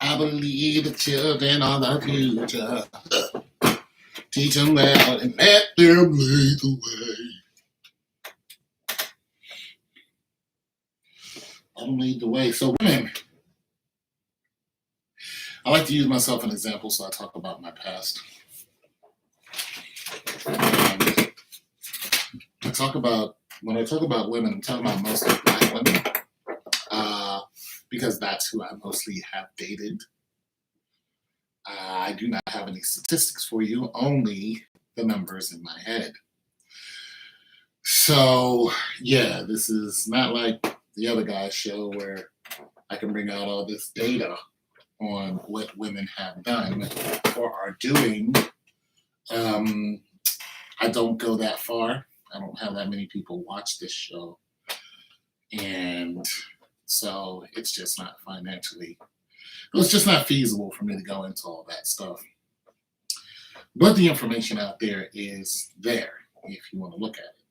I believe the children are the future. Teach them well and let them lead the way. Let them lead the way. So women, I like to use myself as an example, so I talk about my past. When I talk about women, I'm talking about mostly Black women, because that's who I mostly have dated. I do not have any statistics for you, only the numbers in my head. So, yeah, this is not like the other guy's show where I can bring out all this data on what women have done or are doing. I don't go that far. I don't have that many people watch this show. And so it's just not it's just not feasible for me to go into all that stuff. But the information out there is there if you want to look at it.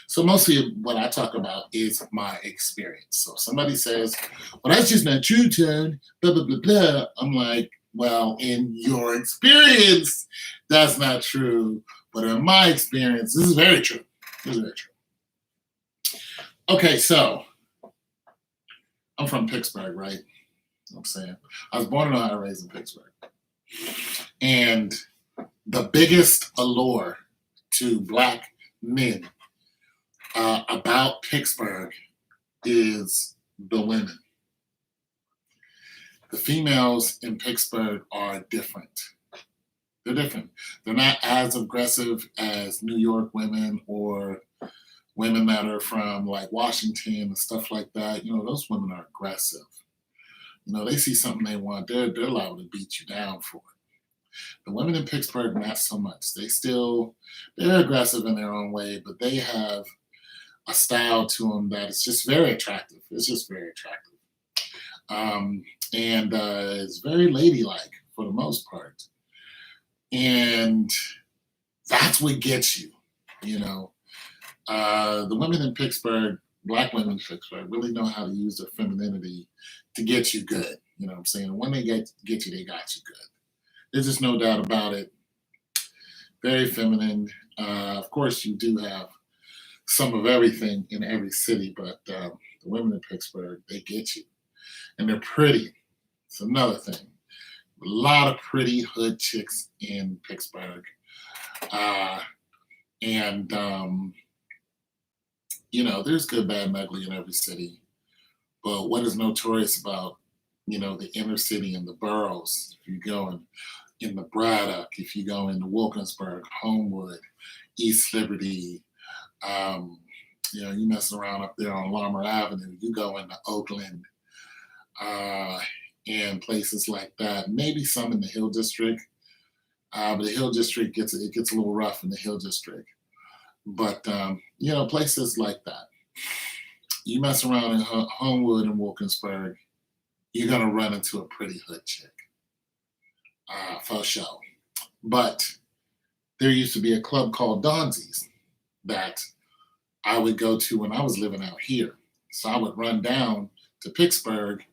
So mostly what I talk about is my experience. So if somebody says, well, that's just not true, John, blah, blah, blah, blah. I'm like, well, in your experience, that's not true. But in my experience, this is very true. This is very true. Okay, so I'm from Pittsburgh, right? You know what I'm saying? I was born in Ohio, raised in Pittsburgh. And the biggest allure to Black men about Pittsburgh is the women. The females in Pittsburgh are different. They're different. They're not as aggressive as New York women or women that are from like Washington and stuff like that. You know, those women are aggressive. You know, they see something they want, they're liable to beat you down for it. The women in Pittsburgh, not so much. They're aggressive in their own way, but they have a style to them that is just very attractive. It's just very attractive. And it's very ladylike for the most part. And that's what gets you, you know. The women in Pittsburgh, Black women in Pittsburgh, really know how to use their femininity to get you good. You know what I'm saying? And when they get you, they got you good. There's just no doubt about it. Very feminine. Of course, you do have some of everything in every city, but the women in Pittsburgh, they get you. And they're pretty. It's another thing. A lot of pretty hood chicks in Pittsburgh. You know, there's good, bad, and ugly in every city. But what is notorious about, you know, the inner city and the boroughs, if you go in the Braddock, if you go into Wilkinsburg, Homewood, East Liberty, you know, you mess around up there on Lamar Avenue, you go into Oakland, and places like that. Maybe some in the Hill District, but the Hill District gets a little rough in the Hill District. But you know, places like that. You mess around in Homewood and Wilkinsburg, you're gonna run into a pretty hood chick, for sure. But there used to be a club called Donzi's that I would go to when I was living out here. So I would run down to Pittsburgh,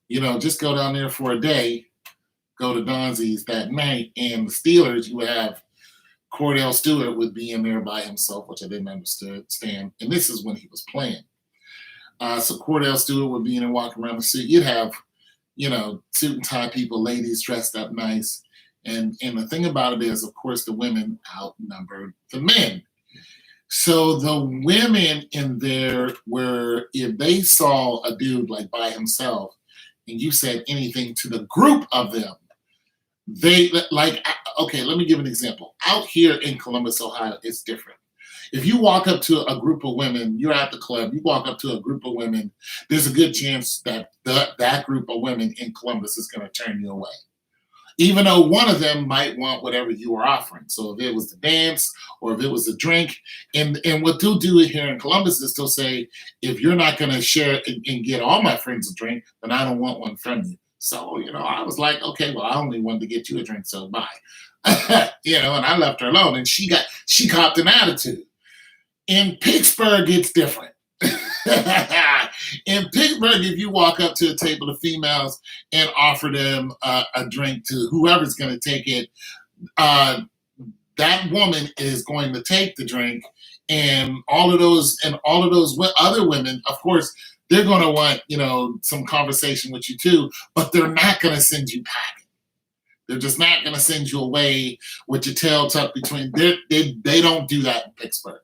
you know, just go down there for a day, go to Donzi's that night, and the Steelers, you would have Cordell Stewart would be in there by himself, which I didn't understand. And this is when he was playing. So Cordell Stewart would be in and walking around the city. You'd have, you know, suit and tie people, ladies dressed up nice. And the thing about it is, of course, the women outnumbered the men. So the women in there were, if they saw a dude like by himself and you said anything to the group of them, they like, okay, let me give an example. Out here in Columbus, Ohio, it's different. If you walk up to a group of women, you're at the club, you walk up to a group of women, there's a good chance that that group of women in Columbus is going to turn you away. Even though one of them might want whatever you are offering. So if it was the dance or if it was a drink, and what they'll do here in Columbus is they'll say, if you're not going to share and get all my friends a drink, then I don't want one from you. So, you know, I was like, okay, well, I only wanted to get you a drink, so bye. You know, and I left her alone, and she copped an attitude. In Pittsburgh, it's different. In Pittsburgh, if you walk up to a table of females and offer them a drink to whoever's going to take it, uh, that woman is going to take the drink, and all of those other women, of course, they're going to want some conversation with you too, but they're not going to send you packing. They're just not going to send you away with your tail tucked between. They don't do that in Pittsburgh.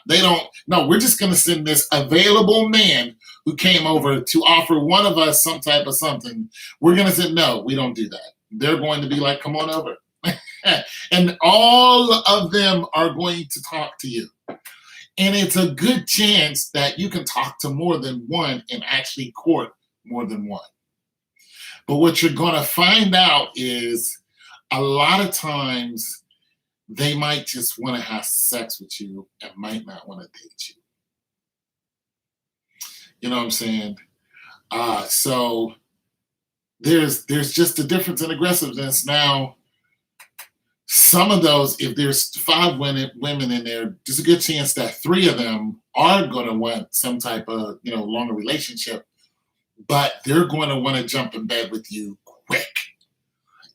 They don't. No, we're just going to send this available man who came over to offer one of us some type of something. We're going to say, no, we don't do that. They're going to be like, come on over. And all of them are going to talk to you. And it's a good chance that you can talk to more than one and actually court more than one. But what you're going to find out is a lot of times they might just want to have sex with you and might not want to date you. You know what I'm saying? So there's just a difference in aggressiveness. Now, some of those, if there's 5 women in there, there's a good chance that 3 of them are going to want some type of longer relationship, but they're going to want to jump in bed with you quick.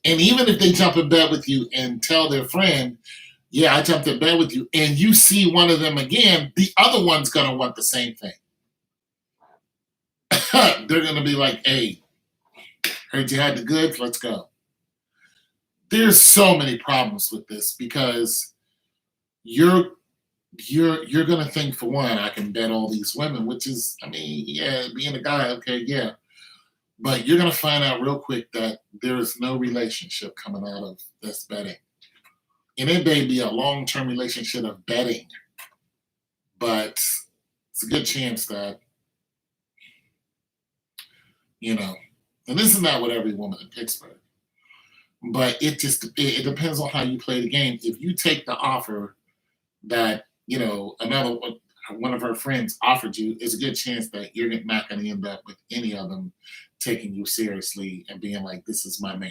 And even if they jump in bed with you and tell their friend, yeah, I jumped in bed with you, and you see one of them again, the other one's going to want the same thing. They're going to be like, hey, heard you had the goods, let's go. There's so many problems with this because you're going to think, for one, I can bet all these women, which is, yeah, being a guy, okay, yeah. But you're going to find out real quick that there is no relationship coming out of this betting. And it may be a long-term relationship of betting, but it's a good chance that, and this is not with every woman in Pittsburgh, but it depends on how you play the game. If you take the offer that, another one of her friends offered you, it's a good chance that you're not going to end up with any of them taking you seriously and being like, this is my man.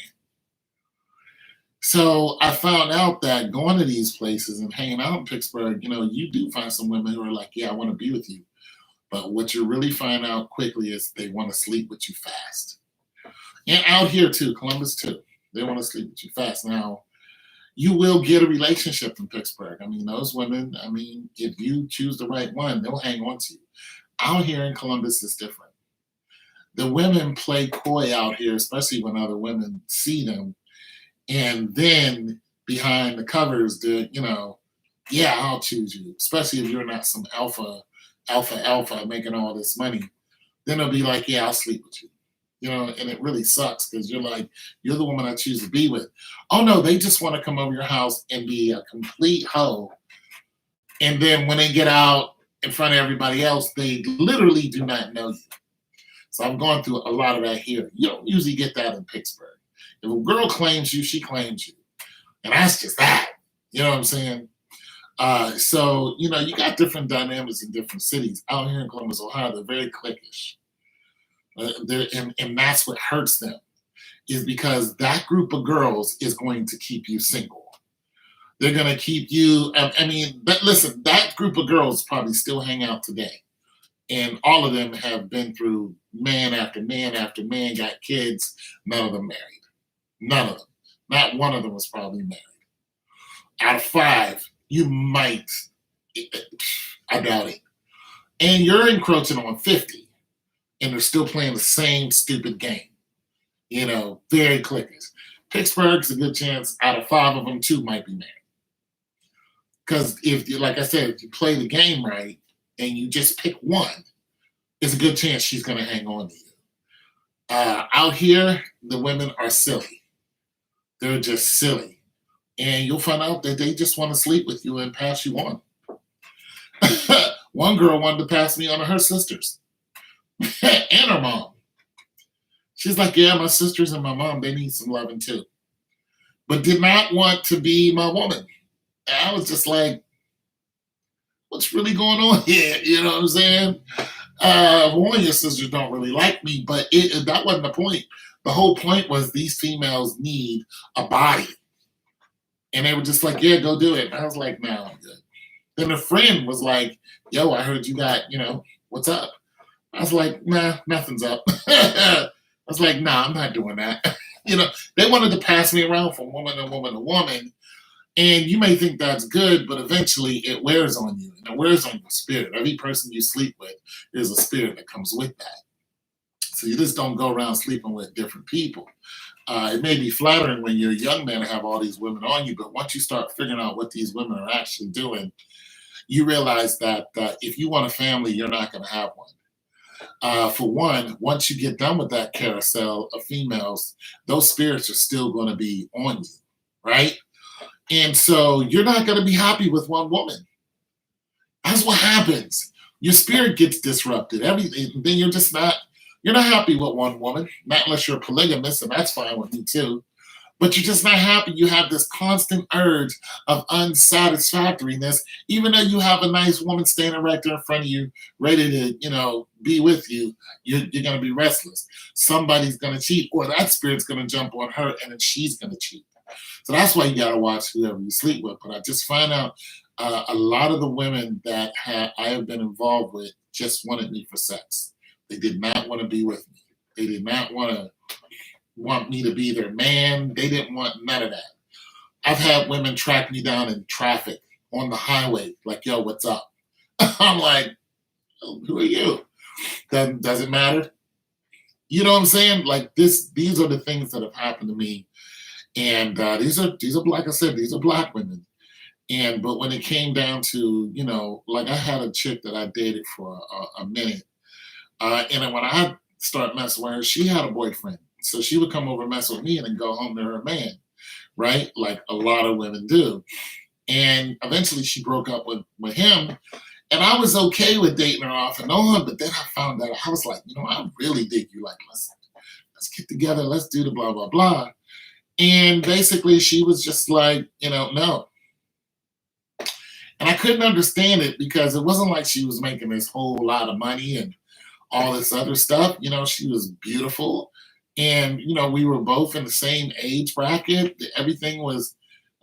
So I found out that going to these places and hanging out in Pittsburgh, you do find some women who are like, yeah, I want to be with you. But what you really find out quickly is they want to sleep with you fast. And out here too, Columbus too, they want to sleep with you fast. Now, you will get a relationship in Pittsburgh. Those women, if you choose the right one, they'll hang on to you. Out here in Columbus, it's different. The women play coy out here, especially when other women see them. And then behind the covers, yeah, I'll choose you, especially if you're not some alpha making all this money. Then they'll be like, yeah, I'll sleep with you. And it really sucks because you're like, you're the woman I choose to be with. Oh no, they just want to come over your house and be a complete hoe. And then when they get out in front of everybody else, they literally do not know you. So I'm going through a lot of that here. You don't usually get that in Pittsburgh. If a girl claims you, she claims you. And that's just that. You know what I'm saying? So, you got different dynamics in different cities. Out here in Columbus, Ohio, they're very cliquish. And that's what hurts them, is because that group of girls is going to keep you single. They're going to keep you, but listen, that group of girls probably still hang out today. And all of them have been through man after man after man, got kids, none of them married. None of them. Not one of them was probably married. Out of 5, you might, I doubt it. And you're encroaching on 50, and they're still playing the same stupid game. Very cliquish. Pittsburgh's a good chance out of 5 of them, 2 might be married. Because if you, like I said, if you play the game right and you just pick one, it's a good chance she's going to hang on to you. Out here, the women are silly. They're just silly. And you'll find out that they just want to sleep with you and pass you on. One girl wanted to pass me on to her sisters and her mom. She's like, yeah, my sisters and my mom, they need some loving too. But did not want to be my woman. And I was just like, what's really going on here? You know what I'm saying? One of your sisters don't really like me, but that wasn't the point. The whole point was these females need a body. And they were just like, yeah, go do it. And I was like, no, I'm good. Then a friend was like, yo, I heard you got, what's up? I was like, nah, nothing's up. I was like, nah, I'm not doing that. They wanted to pass me around from woman to woman to woman. And you may think that's good, but eventually it wears on you and it wears on your spirit. Every person you sleep with is a spirit that comes with that. So you just don't go around sleeping with different people. It may be flattering when you're a young man to have all these women on you, but once you start figuring out what these women are actually doing, you realize that if you want a family, you're not going to have one. For one, once you get done with that carousel of females, those spirits are still going to be on you, right? And so you're not going to be happy with one woman. That's what happens. Your spirit gets disrupted. Everything. Then you're not happy with one woman, not unless you're polygamous, and that's fine with me too. But you're just not happy. You have this constant urge of unsatisfactoriness, even though you have a nice woman standing right there in front of you, ready to, be with you. You're going to be restless. Somebody's going to cheat, or that spirit's going to jump on her, and then she's going to cheat. So that's why you got to watch whoever you sleep with. But I just find out a lot of the women that I have been involved with just wanted me for sex. They did not want to be with me. They did not want me to be their man. They didn't want none of that. I've had women track me down in traffic on the highway, like, yo, what's up? I'm like, oh, who are you? Does it matter? You know what I'm saying? Like these are the things that have happened to me. And these are like I said, these are black women. But when it came down to, like I had a chick that I dated for a minute. And then when I started messing with her, she had a boyfriend. So she would come over and mess with me and then go home to her man, right? Like a lot of women do. And eventually she broke up with him. And I was okay with dating her off and on, but then I found out I was like, I really dig you. Like, let's get together, let's do the blah, blah, blah. And basically she was just like, no. And I couldn't understand it because it wasn't like she was making this whole lot of money and all this other stuff. She was beautiful. And, we were both in the same age bracket. Everything was,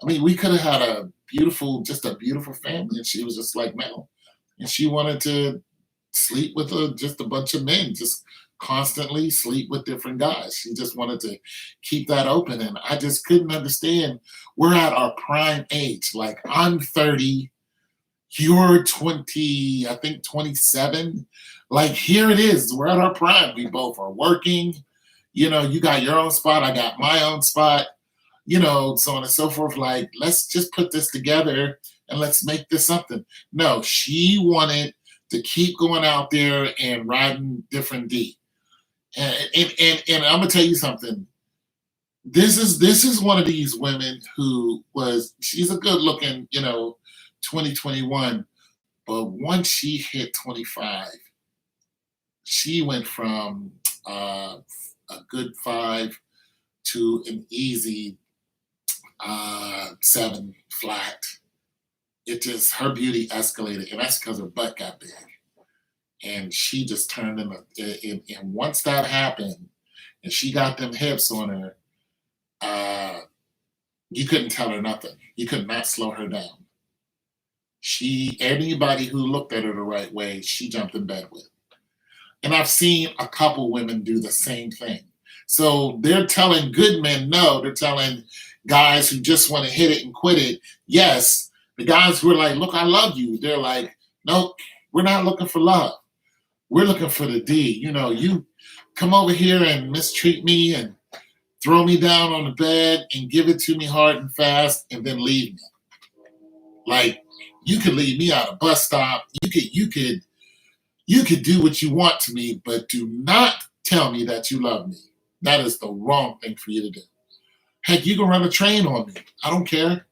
we could have had just a beautiful family. And she was just like, no. And she wanted to sleep with just a bunch of men, just constantly sleep with different guys. She just wanted to keep that open. And I just couldn't understand. We're at our prime age. Like I'm 30, you're 20, I think 27. Like here it is. We're at our prime. We both are working. You got your own spot. I got my own spot. So on and so forth. Like, let's just put this together and let's make this something. No, she wanted to keep going out there and riding different D. And I'm gonna tell you something. This is one of these women she's a good looking, 2021, but once she hit 25, she went from a good 5 to an easy 7 flat. Her beauty escalated, and that's because her butt got big. And she just turned and once that happened, and she got them hips on her, you couldn't tell her nothing. You could not slow her down. Anybody who looked at her the right way, she jumped in bed with. And I've seen a couple women do the same thing. So they're telling good men no. They're telling guys who just want to hit it and quit it, yes. The guys who are like, look, I love you. They're like, nope, we're not looking for love. We're looking for the D. You come over here and mistreat me and throw me down on the bed and give it to me hard and fast and then leave me. Like, you could leave me at a bus stop. You could do what you want to me, but do not tell me that you love me. That is the wrong thing for you to do. Heck, you can run a train on me. I don't care.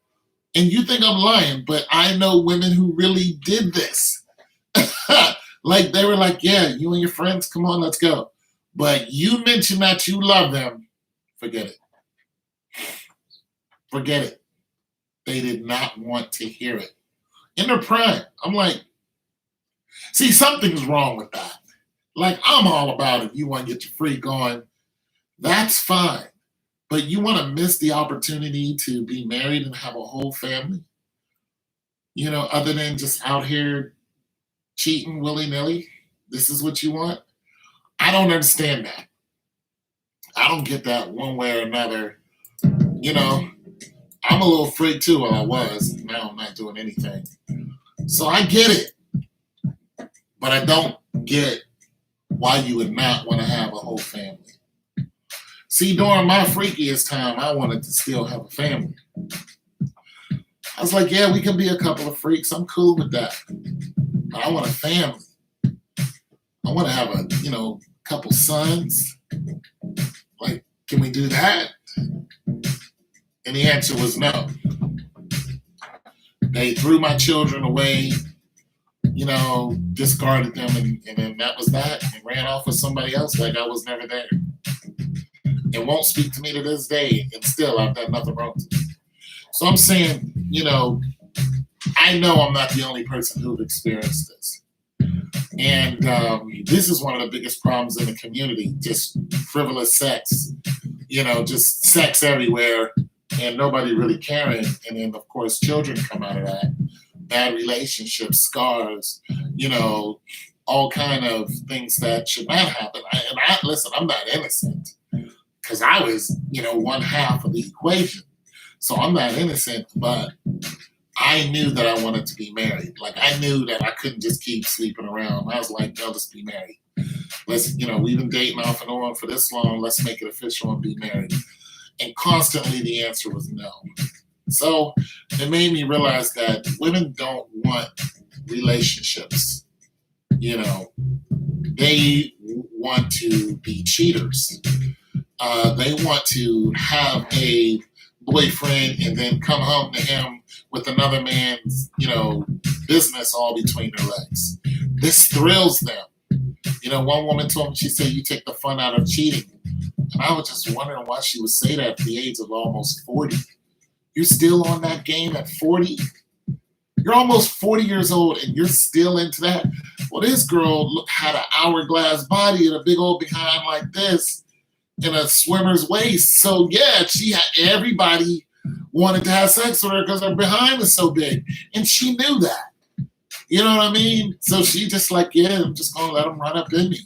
And you think I'm lying, but I know women who really did this. Like they were like, yeah, you and your friends, come on, let's go. But you mention that you love them, forget it. Forget it. They did not want to hear it. In their prime, I'm like, see, something's wrong with that. Like, I'm all about it. You want to get your freak on, that's fine. But you want to miss the opportunity to be married and have a whole family? Other than just out here cheating willy-nilly? This is what you want? I don't understand that. I don't get that one way or another. You know, I'm a little freak too. Well, I was. Now I'm not doing anything. So I get it. But I don't get why you would not want to have a whole family. See, during my freakiest time, I wanted to still have a family. I was like, yeah, we can be a couple of freaks. I'm cool with that. But I want a family. I want to have a, couple sons. Like, can we do that? And the answer was no. They threw my children away, discarded them, and then that was that, and ran off with somebody else like I was never there. And won't speak to me to this day, and still I've done nothing wrong to them. So I'm saying, I know I'm not the only person who've experienced this. And this is one of the biggest problems in the community, just frivolous sex, just sex everywhere and nobody really caring. And then, of course, children come out of that. Bad relationships, scars, all kind of things that should not happen. Listen, I'm not innocent because I was, one half of the equation. So I'm not innocent, but I knew that I wanted to be married. Like, I knew that I couldn't just keep sleeping around. I was like, no, let's be married. Let's, we've been dating off and on for this long. Let's make it official and be married. And constantly the answer was no. So it made me realize that women don't want relationships. They want to be cheaters. They want to have a boyfriend and then come home to him with another man's, business all between their legs. This thrills them. One woman told me, she said, you take the fun out of cheating. And I was just wondering why she would say that at the age of almost 40. You're still on that game at 40? You're almost 40 years old and you're still into that? Well, this girl had an hourglass body and a big old behind like this and a swimmer's waist. So, yeah, everybody wanted to have sex with her because her behind was so big. And she knew that. You know what I mean? So she just like, yeah, I'm just going to let them run up in me.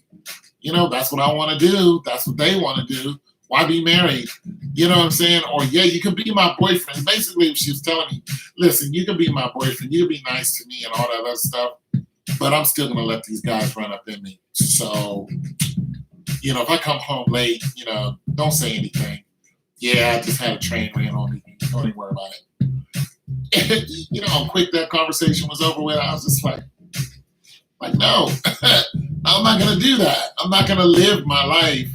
That's what I want to do. That's what they want to do. Why be married? You know what I'm saying? Or, yeah, you can be my boyfriend. Basically, she was telling me, listen, you can be my boyfriend. You can be nice to me and all that other stuff. But I'm still going to let these guys run up in me. So, if I come home late, don't say anything. Yeah, I just had a train ran on me. Don't even worry about it. How quick that conversation was over with. I was just like, no, I'm not going to do that. I'm not going to live my life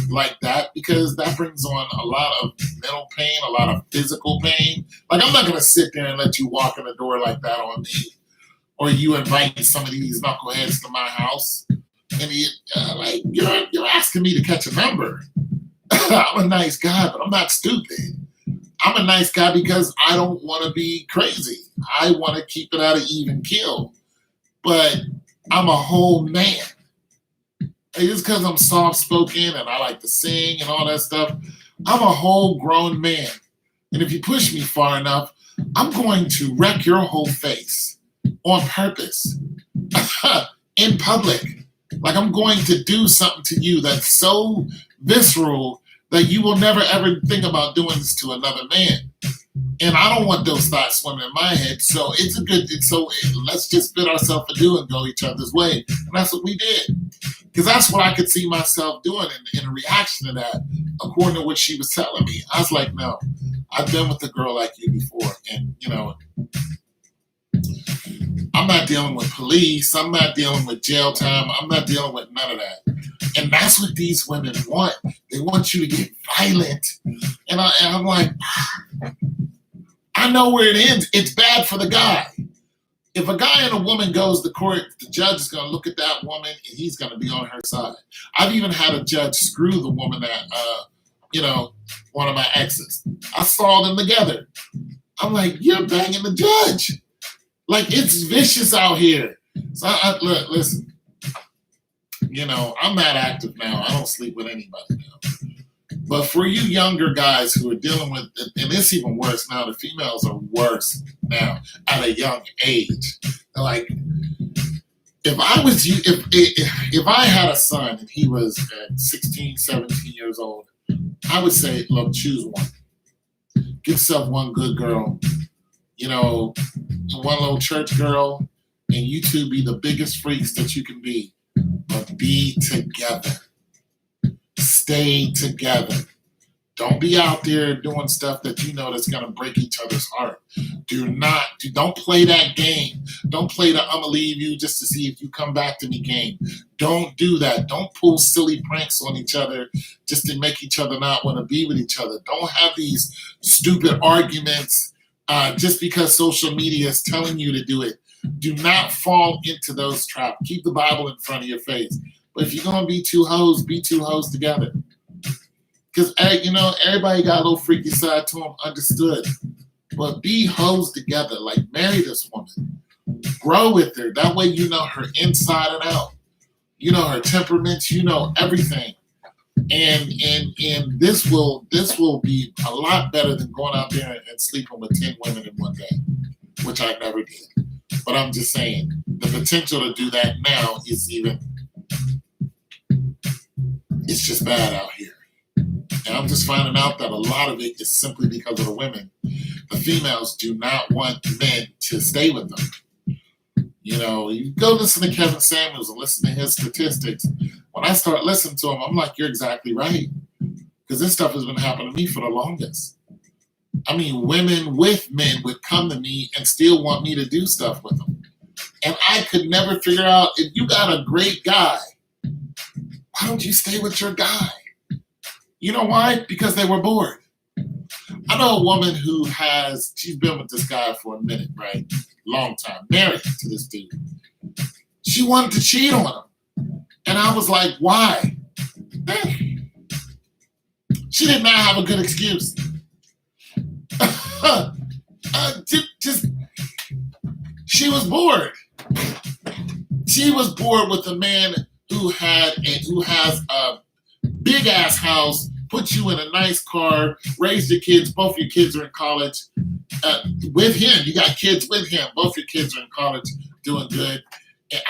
like that because that brings on a lot of mental pain, a lot of physical pain. Like, I'm not going to sit there and let you walk in the door like that on me, or you invite some of these knuckleheads to my house. And you're asking me to catch a number. I'm a nice guy, but I'm not stupid. I'm a nice guy because I don't want to be crazy. I want to keep it at an even kill. But I'm a whole man. Just because I'm soft-spoken and I like to sing and all that stuff, I'm a whole grown man. And if you push me far enough, I'm going to wreck your whole face on purpose in public. Like, I'm going to do something to you that's so visceral that you will never ever think about doing this to another man. And I don't want those thoughts swimming in my head. So let's just bid ourselves adieu and go each other's way. And that's what we did. Because that's what I could see myself doing in reaction to that, according to what she was telling me. I was like, no, I've been with a girl like you before. And, I'm not dealing with police. I'm not dealing with jail time. I'm not dealing with none of that. And that's what these women want. They want you to get violent. And I'm like, I know where it ends. It's bad for the guy. If a guy and a woman goes to court, the judge is going to look at that woman and he's going to be on her side. I've even had a judge screw the woman that, one of my exes. I saw them together. I'm like, you're banging the judge. Like, it's vicious out here. So look, listen. I'm not active now. I don't sleep with anybody now. But for you younger guys who are dealing with, and it's even worse now, the females are worse now at a young age. They're like, If I was you, if I had a son and he was at 16, 17 years old, I would say, look, choose one. Get yourself one good girl, you know, one little church girl, and you two be the biggest freaks that you can be. But be together. Stay together. Don't be out there doing stuff that you know that's gonna break each other's heart. Don't play that game. Don't play the I'ma leave you just to see if you come back to me game. Don't do that. Don't pull silly pranks on each other just to make each other not want to be with each other. Don't have these stupid arguments just because social media is telling you to do it. Do not fall into those traps. Keep the Bible in front of your face. But if you're gonna be two hoes together. Because, everybody got a little freaky side to them, understood. But be hoes together. Like, marry this woman. Grow with her. That way you know her inside and out. You know her temperaments. You know everything. And this will be a lot better than going out there and sleeping with 10 women in one day, which I never did. But I'm just saying, the potential to do that now is it's just bad out here. And I'm just finding out that a lot of it is simply because of the women. The females do not want men to stay with them. You go listen to Kevin Samuels and listen to his statistics. When I start listening to him, I'm like, you're exactly right. Because this stuff has been happening to me for the longest. I mean, women with men would come to me and still want me to do stuff with them. And I could never figure out, if you got a great guy, why don't you stay with your guy? You know why? Because they were bored. I know a woman she's been with this guy for a minute, right? Long time, married to this dude. She wanted to cheat on him. And I was like, why? She did not have a good excuse. She was bored. She was bored with a man who has a big ass house, put you in a nice car, raised your kids. Both your kids are in college. With him, you got kids with him. Both your kids are in college, doing good.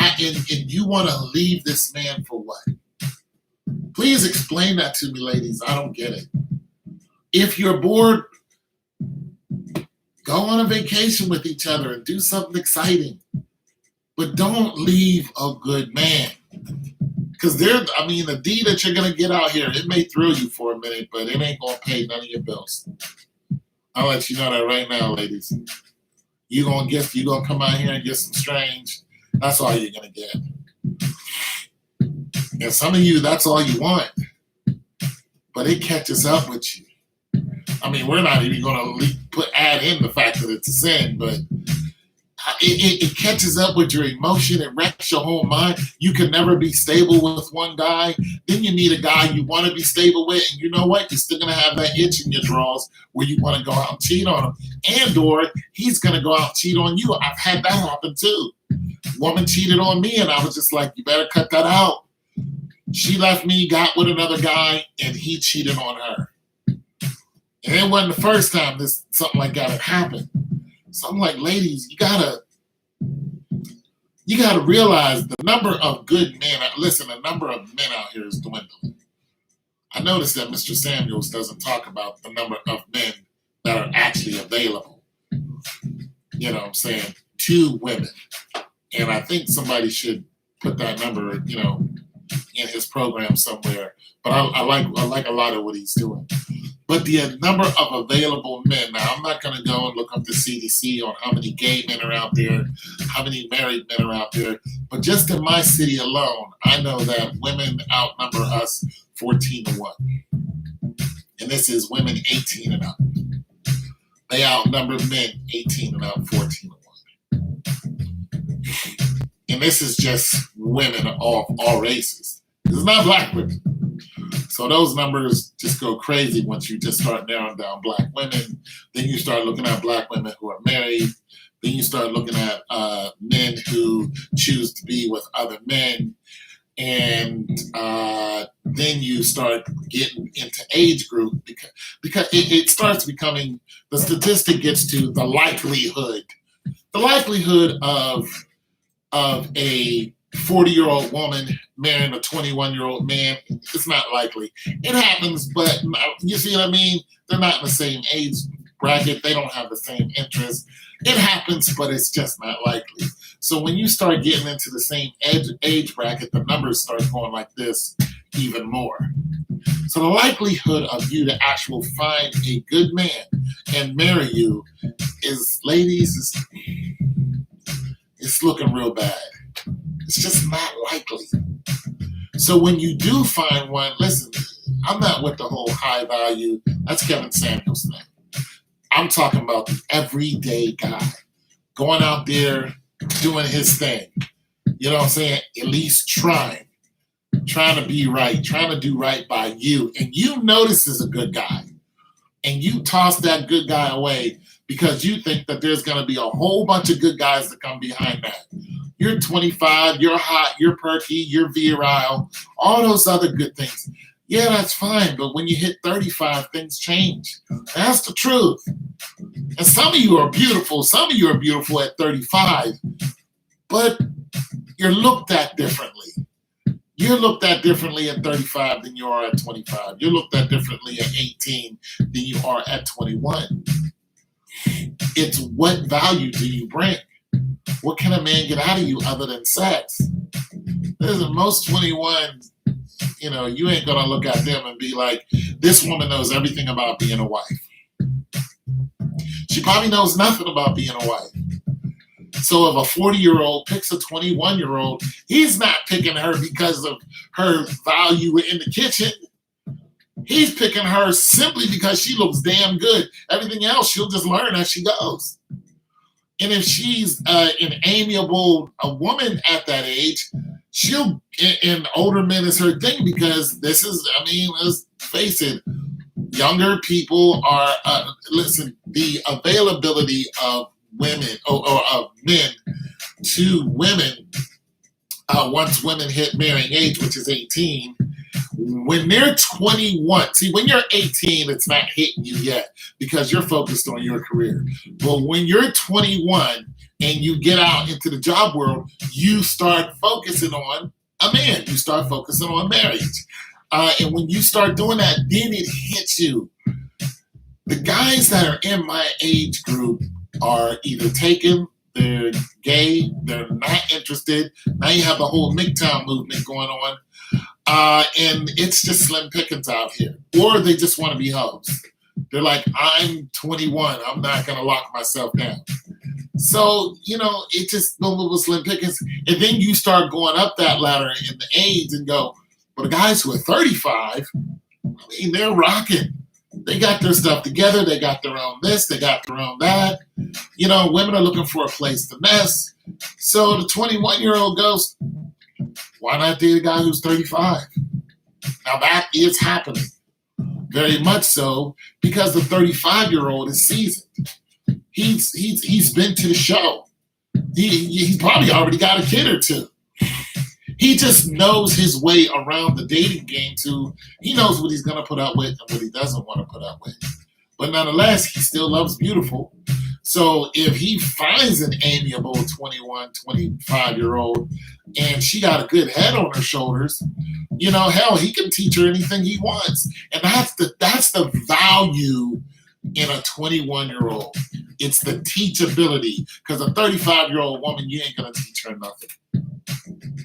And you want to leave this man for what? Please explain that to me, ladies. I don't get it. If you're bored, go on a vacation with each other and do something exciting. But don't leave a good man. Because the D that you're going to get out here, it may thrill you for a minute, but it ain't going to pay none of your bills. I'll let you know that right now, ladies. You're going to come out here and get some strange. That's all you're going to get. And some of you, that's all you want. But it catches up with you. I mean, we're not even going to add in the fact that it's a sin, but it catches up with your emotion. It wrecks your whole mind. You can never be stable with one guy. Then you need a guy you want to be stable with. And you know what? You're still going to have that itch in your drawers where you want to go out and cheat on him. And or he's going to go out and cheat on you. I've had that happen too. Woman cheated on me and I was just like, you better cut that out. She left me, got with another guy, and he cheated on her. And it wasn't the first time something like that had happened. So I'm like, ladies, you gotta realize the number of good men. Listen, the number of men out here is dwindling. I noticed that Mr. Samuels doesn't talk about the number of men that are actually available. You know what I'm saying? To women. And I think somebody should put that number, in his program somewhere. But I like a lot of what he's doing. But the number of available men, now I'm not going to go and look up the CDC on how many gay men are out there, how many married men are out there, but just in my city alone, I know that women outnumber us 14-1. And this is women 18 and up. They outnumber men 18 and up 14-1. And this is just women of all races. This is not black women. So those numbers just go crazy once you just start narrowing down black women. Then you start looking at black women who are married. Then you start looking at men who choose to be with other men. And then you start getting into age group because it starts becoming, the statistic gets to the likelihood of a 40-year-old woman marrying a 21-year-old man. It's not likely. It happens, but you see what I mean? They're not in the same age bracket. They don't have the same interests. It happens, but it's just not likely. So when you start getting into the same age bracket, the numbers start going like this even more. So the likelihood of you to actually find a good man and marry you is, ladies, it's looking real bad. It's just not likely. So when you do find one, listen, I'm not with the whole high value. That's Kevin Samuels thing. I'm talking about the everyday guy going out there doing his thing. You know what I'm saying? At least trying to be right, trying to do right by you. And you know this is a good guy. And you toss that good guy away because you think that there's going to be a whole bunch of good guys that come behind that. You're 25, you're hot, you're perky, you're virile, all those other good things. Yeah, that's fine, but when you hit 35, things change. That's the truth. And some of you are beautiful. Some of you are beautiful at 35, but you're looked at differently. You're looked at differently at 35 than you are at 25. You're looked at differently at 18 than you are at 21. It's what value do you bring? What can a man get out of you other than sex? Listen, most 21s, you ain't going to look at them and be like, this woman knows everything about being a wife. She probably knows nothing about being a wife. So if a 40-year-old picks a 21-year-old, he's not picking her because of her value in the kitchen. He's picking her simply because she looks damn good. Everything else, she'll just learn as she goes. And if she's an amiable woman at that age, and older men is her thing because this is, let's face it, younger people are, the availability of women or of men to women once women hit marrying age, which is 18, when they're 21, see, when you're 18, it's not hitting you yet because you're focused on your career. But when you're 21 and you get out into the job world, you start focusing on a man. You start focusing on marriage. And when you start doing that, then it hits you. The guys that are in my age group are either taken, they're gay, they're not interested. Now you have the whole MGTOW movement going on. And it's just slim pickings out here. Or they just want to be hoes. They're like, I'm 21. I'm not going to lock myself down. So, it just little slim pickings. And then you start going up that ladder in the age and go, well, the guys who are 35, they're rocking. They got their stuff together. They got their own this. They got their own that. Women are looking for a place to mess. So the 21-year-old goes, why not date a guy who's 35? Now that is happening. Very much so, because the 35-year-old is seasoned. He's been to the show. He's probably already got a kid or two. He just knows his way around the dating game too. He knows what he's going to put up with and what he doesn't want to put up with. But nonetheless, he still loves beautiful. So if he finds an amiable 21, 25-year-old and she got a good head on her shoulders, hell, he can teach her anything he wants. And that's the value in a 21-year-old. It's the teachability. Because a 35-year-old woman, you ain't going to teach her nothing.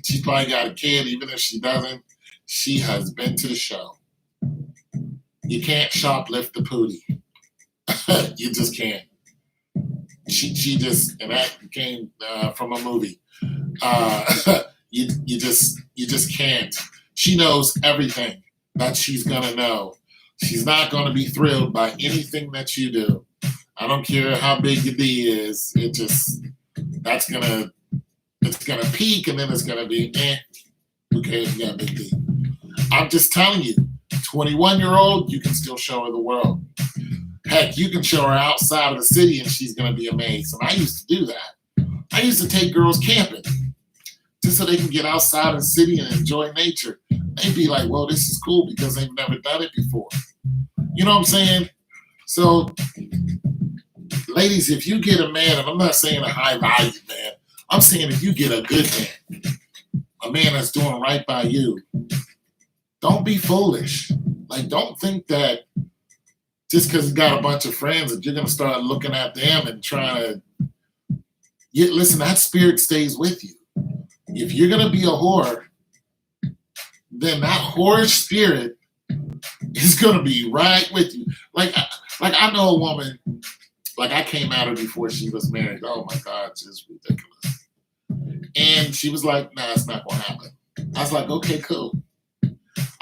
She's probably got a kid. Even if she doesn't, she has been to the show. You can't shoplift the pootie. You just can't. She just, and that came from a movie. You just can't. She knows everything that she's gonna know. She's not gonna be thrilled by anything that you do. I don't care how big your D is. It's gonna peak and then it's gonna be who cares? You got a big D. I'm just telling you, 21-year-old, you can still show her the world. Heck, you can show her outside of the city and she's going to be amazed. And I used to do that. I used to take girls camping just so they can get outside of the city and enjoy nature. They'd be like, well, this is cool because they've never done it before. You know what I'm saying? So, ladies, if you get a man, and I'm not saying a high value man, I'm saying if you get a good man, a man that's doing right by you, don't be foolish. Like, don't think that just because he's got a bunch of friends that you're going to start looking at them and trying to listen, that spirit stays with you. If you're going to be a whore, then that whore spirit is going to be right with you. Like I know a woman, like I came at her before she was married. Oh my God, it's just ridiculous. And she was like, nah, it's not going to happen. I was like, okay, cool.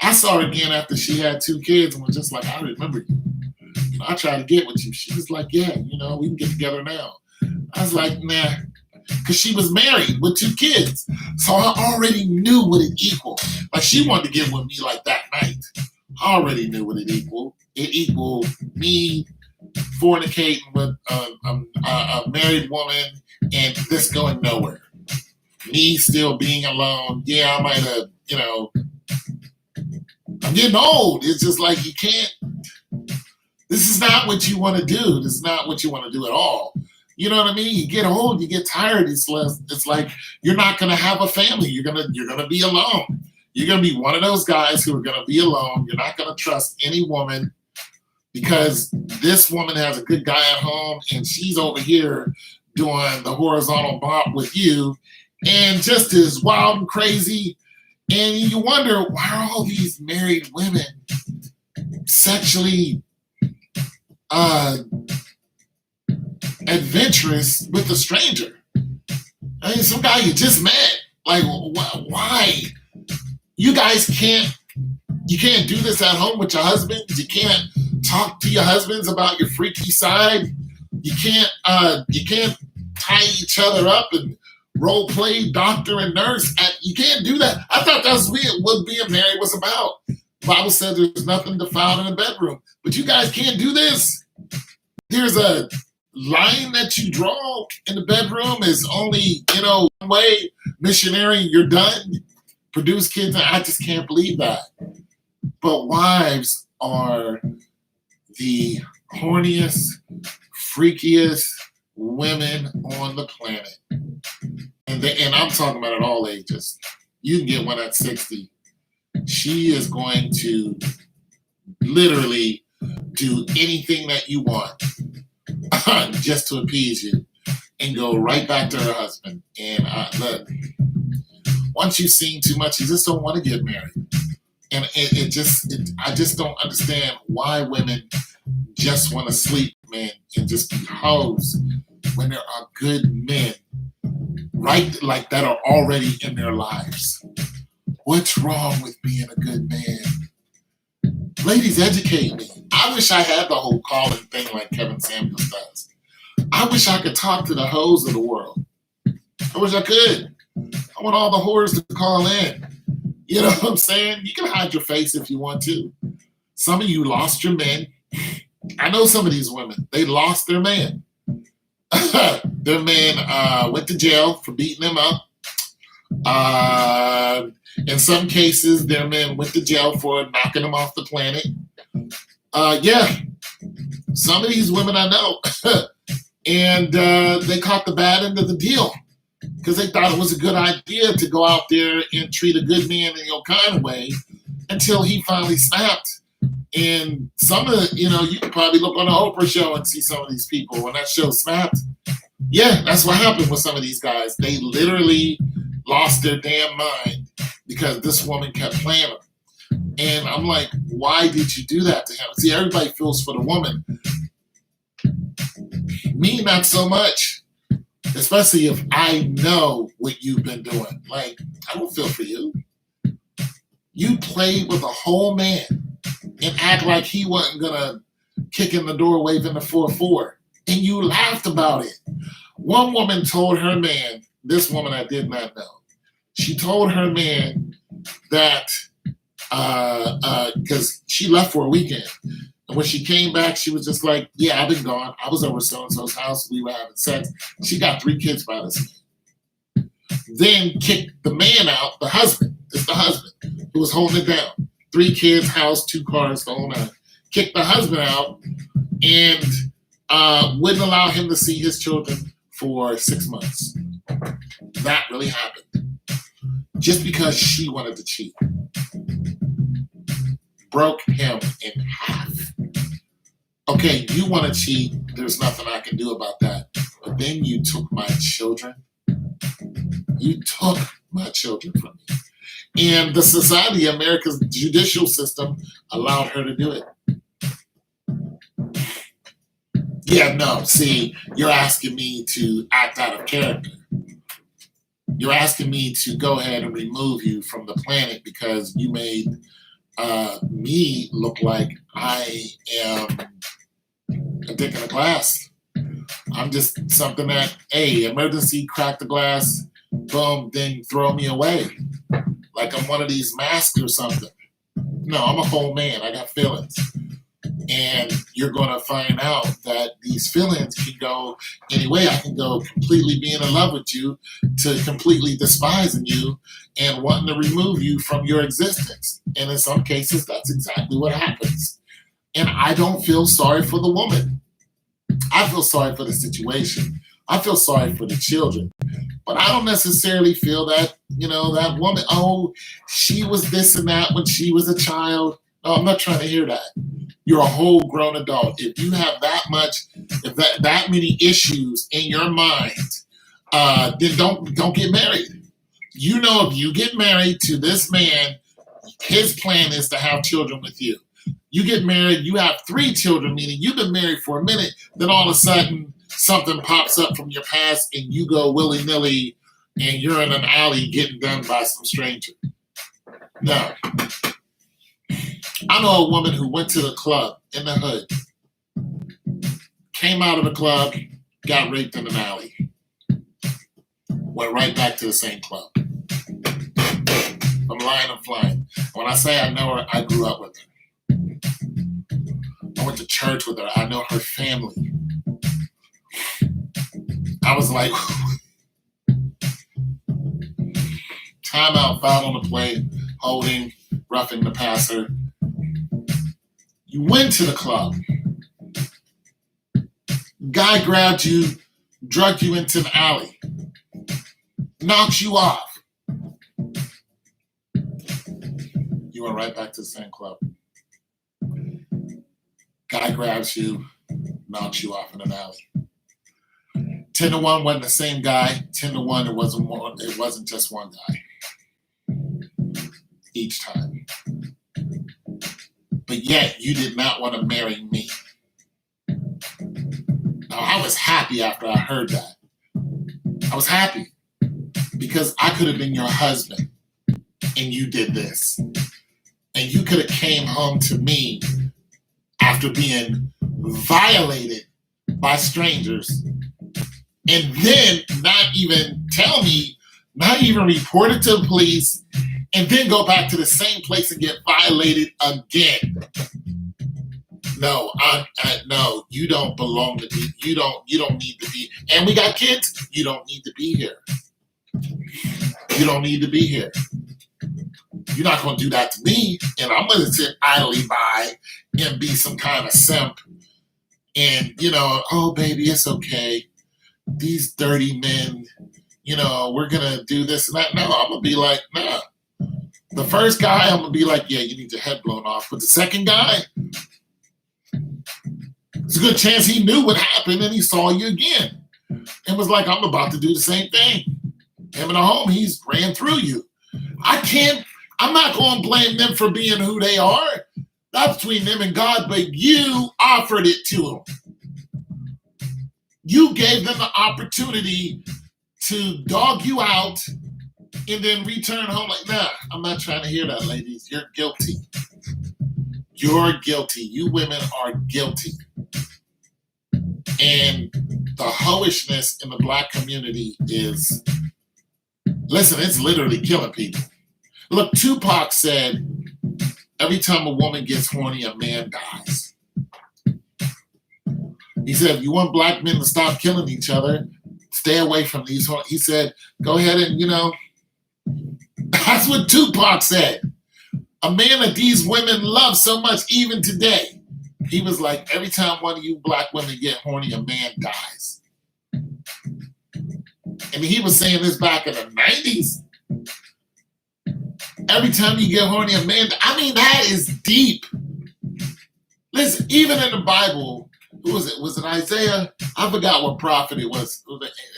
I saw her again after she had 2 kids and was just like, I remember you. You know, I tried to get with you. She was like, yeah, you know, we can get together now. I was like, nah, because she was married with 2 kids. So I already knew what it equaled. Like, she wanted to get with me like that night. I already knew what it equaled. It equaled me fornicating with a married woman and this going nowhere. Me still being alone. Yeah, I might have, you know, I'm getting old. It's just like you can't, this is not what you want to do. This is not what you want to do at all. You know what I mean? You get old, you get tired. It's like you're not going to have a family. You're going to be alone. You're going to be one of those guys who are going to be alone. You're not going to trust any woman because this woman has a good guy at home and she's over here doing the horizontal bop with you and just as wild and crazy. And you wonder, why are all these married women sexually adventurous with a stranger? I mean, some guy you just met. Like, why? You guys can't do this at home with your husbands. You can't talk to your husbands about your freaky side. You can't tie each other up and role play doctor and nurse. You can't do that. I thought that's what being married was about. The Bible said there's nothing defiled in the bedroom. But you guys can't do this. There's a line that you draw in the bedroom is only, one way. Missionary, you're done. Produce kids. I just can't believe that. But wives are the horniest, freakiest women on the planet. And I'm talking about at all ages. You can get one at 60. She is going to literally do anything that you want just to appease you and go right back to her husband. And look, once you've seen too much, you just don't want to get married. And I just don't understand why women just want to sleep with men and just be hoes when there are good men right like that are already in their lives. What's wrong with being a good man? Ladies, educate me. I wish I had the whole calling thing like Kevin Samuels does. I wish I could talk to the hoes of the world. I wish I could. I want all the whores to call in. You know what I'm saying? You can hide your face if you want to. Some of you lost your men. I know some of these women. They lost their man. Their man went to jail for beating them up. In some cases, their men went to jail for knocking them off the planet. Yeah, some of these women I know. And they caught the bad end of the deal because they thought it was a good idea to go out there and treat a good man in your kind of way until he finally snapped. And some of the, you can probably look on the Oprah show and see some of these people when that show snapped. Yeah, that's what happened with some of these guys. They literally lost their damn mind because this woman kept playing them. And I'm like, why did you do that to him? See, everybody feels for the woman. Me, not so much. Especially if I know what you've been doing. Like, I don't feel for you. You played with a whole man and act like he wasn't going to kick in the door waving the 4-4. And you laughed about it. One woman told her man, this woman I did not know, she told her man that, because she left for a weekend. And when she came back, she was just like, yeah, I've been gone. I was over so-and-so's house. We were having sex. She got 3 kids by this man. Then kicked the man out, the husband. It's the husband who was holding it down. 3 kids, house, 2 cars, the whole nine. Kicked the husband out and wouldn't allow him to see his children for 6 months. That really happened. just because she wanted to cheat. Broke him in half. Okay, you want to cheat. There's nothing I can do about that. But then you took my children. You took my children from me. And the society, America's judicial system, allowed her to do it. Yeah, no, see, you're asking me to act out of character. You're asking me to go ahead and remove you from the planet because you made me look like I am a dick in a glass. I'm just something that, hey, emergency, crack the glass, boom, then throw me away. Like I'm one of these masks or something. No, I'm a whole man. I got feelings. And you're going to find out that these feelings can go any way. I can go completely being in love with you to completely despising you and wanting to remove you from your existence. And in some cases, that's exactly what happens. And I don't feel sorry for the woman. I feel sorry for the situation. I feel sorry for the children. But I don't necessarily feel that, that woman, oh, she was this and that when she was a child. No, I'm not trying to hear that. You're a whole grown adult. If you have that many issues in your mind, then don't get married. If you get married to this man, his plan is to have children with you. You get married, you have 3 children, meaning you've been married for a minute, then all of a sudden something pops up from your past and you go willy-nilly and you're in an alley getting done by some stranger. No. I know a woman who went to the club in the hood, came out of the club, got raped in an alley, went right back to the same club. I'm lying, I'm flying. When I say I know her, I grew up with her. I went to church with her. I know her family. I was like, timeout, foul on the play, holding, roughing the passer. You went to the club. Guy grabbed you, drugged you into an alley, knocked you off. You went right back to the same club. Guy grabs you, knocks you off in an alley. 10-1 wasn't the same guy. 10-1, it wasn't just one guy. Each time. But yet you did not want to marry me. Now I was happy after I heard that. I was happy because I could have been your husband and you did this. And you could have came home to me after being violated by strangers and then not even tell me, not even report it to the police, and then go back to the same place and get violated again. No, no, you don't belong to be. You don't need to be. And we got kids. You don't need to be here. You don't need to be here. You're not going to do that to me, and I'm going to sit idly by and be some kind of simp. And oh baby, it's okay. These dirty men, we're going to do this and that. No, I'm going to be like, nah. The first guy, I'm going to be like, yeah, you need your head blown off. But the second guy, it's a good chance he knew what happened and he saw you again. And was like, I'm about to do the same thing. Him in the home, he's ran through you. I'm not going to blame them for being who they are. That's between them and God, but you offered it to them. You gave them the opportunity to dog you out and then return home like, nah, I'm not trying to hear that, ladies. You're guilty. You're guilty. You women are guilty. And the hoishness in the Black community is, listen, it's literally killing people. Look, Tupac said, every time a woman gets horny, a man dies. He said, if you want Black men to stop killing each other, stay away from these. He said, go ahead and, that's what Tupac said. A man that these women love so much even today. He was like, every time one of you Black women get horny, a man dies. And he was saying this back in the 90s. Every time you get horny, Amanda. I mean, that is deep. Listen, even in the Bible, who was it? Was it Isaiah? I forgot what prophet it was.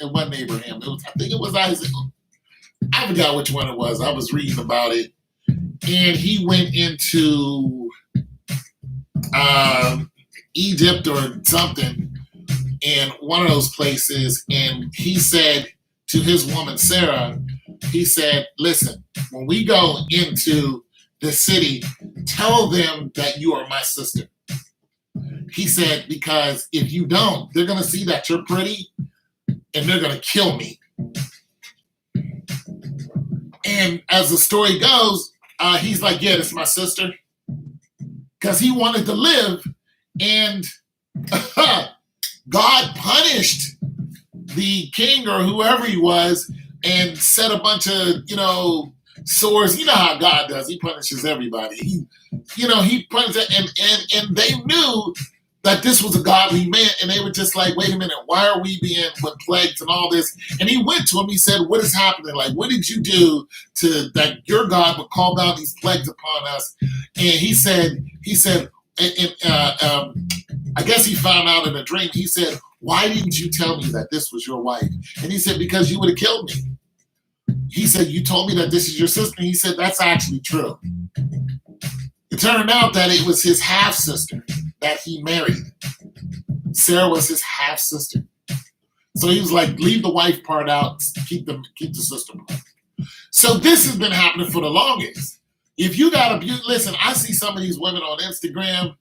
It wasn't Abraham. I think it was Isaiah. I forgot which one it was. I was reading about it. And he went into Egypt or something, in one of those places, and he said to his woman Sarah, he said, listen, when we go into the city, tell them that you are my sister. He said, because if you don't, they're going to see that you're pretty and they're going to kill me. And as the story goes, he's like, yeah, this is my sister. Because he wanted to live, and God punished the king or whoever he was and set a bunch of, sores. You know how God does. He punishes everybody. He punished it, and they knew that this was a godly man, and they were just like, wait a minute, why are we being with plagues and all this? And he went to him, he said, what is happening? Like, what did you do to that your God would call down these plagues upon us? And he said, I guess he found out in a dream. He said, why didn't you tell me that this was your wife? And he said, because you would have killed me. He said, you told me that this is your sister. And he said, that's actually true. It turned out that it was his half-sister that he married. Sarah was his half-sister. So he was like, leave the wife part out, keep the sister part. So this has been happening for the longest. If you got abuse, listen, I see some of these women on Instagram,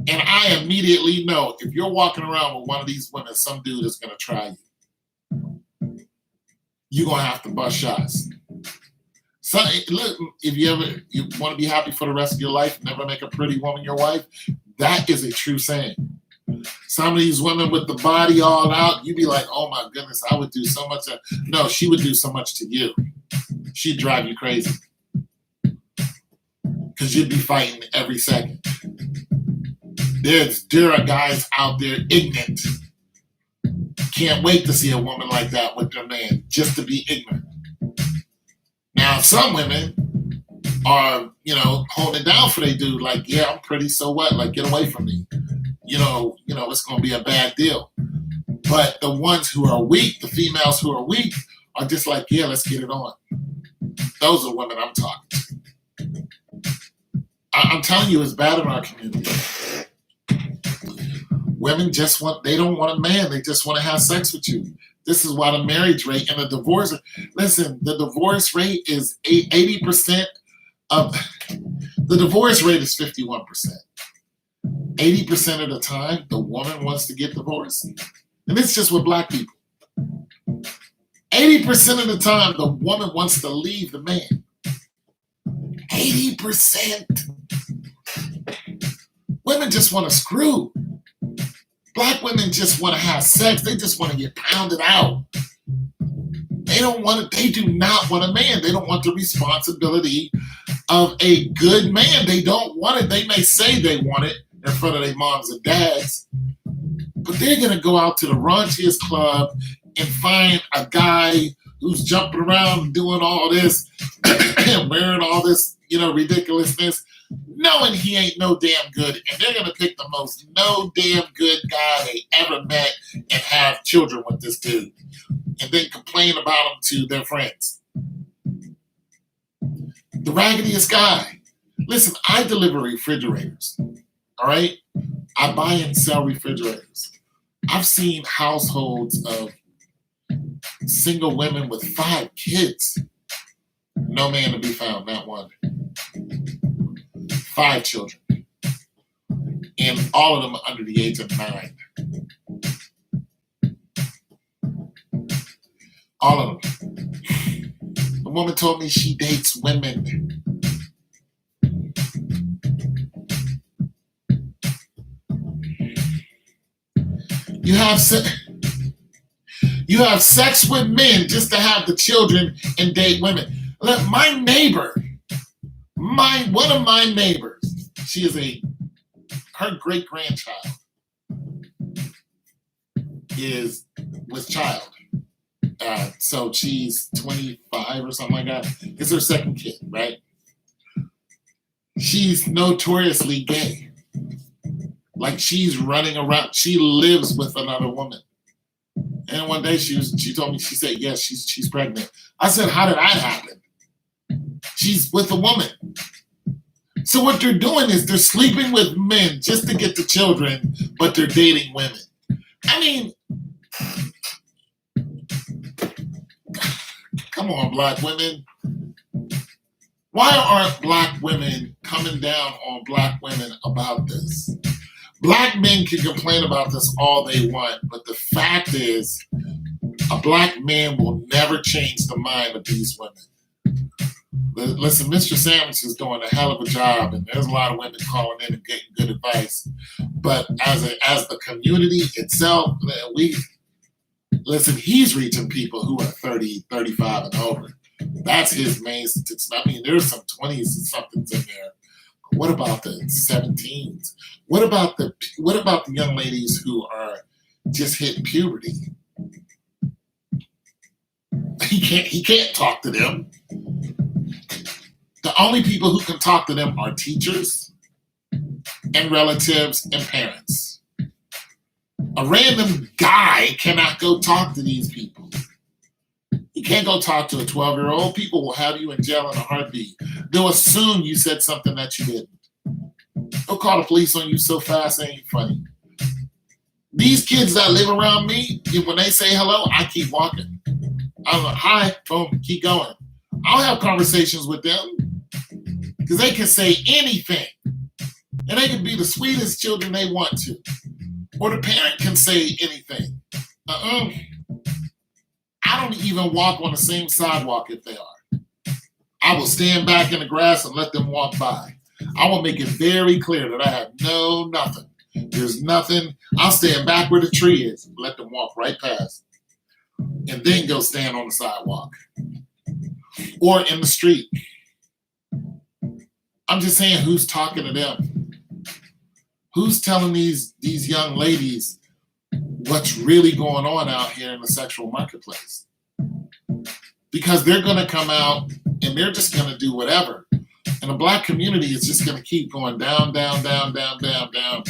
and I immediately know if you're walking around with one of these women, some dude is going to try you. You're going to have to bust shots. So, look, if you want to be happy for the rest of your life, never make a pretty woman your wife, that is a true saying. Some of these women with the body all out, you'd be like, oh my goodness, I would do so much. No, she would do so much to you. She'd drive you crazy. Because you'd be fighting every second. There are guys out there ignorant. Can't wait to see a woman like that with their man, just to be ignorant. Now, some women are, holding it down for they dude. Like, yeah, I'm pretty, so what? Like, get away from me. It's going to be a bad deal. But the ones who are weak, the females who are weak, are just like, yeah, let's get it on. Those are women I'm talking to. I'm telling you, it's bad in our community. Women they don't want a man. They just want to have sex with you. This is why the marriage rate and the divorce rate is 80% of, the divorce rate is 51%. 80% of the time, the woman wants to get divorced. And it's just with black people. 80% of the time, the woman wants to leave the man. 80%. Women just want to screw. Black women just want to have sex. They just want to get pounded out. They do not want a man. They don't want the responsibility of a good man. They don't want it. They may say they want it in front of their moms and dads, but they're going to go out to the raunchiest club and find a guy who's jumping around and doing all this and wearing all this, ridiculousness, knowing he ain't no damn good. And they're going to pick the most no damn good guy they ever met and have children with this dude. And then complain about him to their friends. The raggediest guy. Listen, I deliver refrigerators. All right? I buy and sell refrigerators. I've seen households of single women with 5 kids. No man to be found, not one. 5 children. And all of them under the age of 9. All of them. The woman told me she dates women. You have sex with men just to have the children and date women. Look, my neighbor, one of my neighbors, she is her great grandchild was child. So she's 25 or something like that. It's her second kid, right? She's notoriously gay. Like she's running around. She lives with another woman. And one day she told me, she said, yes, she's pregnant. I said, how did that happen? She's with a woman. So what they're doing is they're sleeping with men just to get the children, but they're dating women. I mean, come on, black women. Why aren't black women coming down on black women about this? Black men can complain about this all they want, but the fact is, a black man will never change the mind of these women. Listen, Mr. Sanders is doing a hell of a job, and there's a lot of women calling in and getting good advice. But as the community itself, he's reaching people who are 30, 35 and over. That's his main statistics. I mean, there's some 20s and somethings in there. What about the 17s? What about the young ladies who are just hitting puberty? He can't talk to them. The only people who can talk to them are teachers and relatives and parents. A random guy cannot go talk to these people. You can't go talk to a 12-year-old. People will have you in jail in a heartbeat. They'll assume you said something that you didn't. They'll call the police on you so fast, it ain't funny. These kids that live around me, when they say hello, I keep walking. I'm like, hi, boom, keep going. I'll have conversations with them because they can say anything. And they can be the sweetest children they want to. Or the parent can say anything. I don't even walk on the same sidewalk if they are. I will stand back in the grass and let them walk by. I will make it very clear that I have nothing. There's nothing. I'll stand back where the tree is and let them walk right past. And then go stand on the sidewalk. Or in the street. I'm just saying, who's talking to them? Who's telling these young ladies what's really going on out here in the sexual marketplace? Because they're going to come out and they're just going to do whatever. And the black community is just going to keep going down, down, down, down, down, down.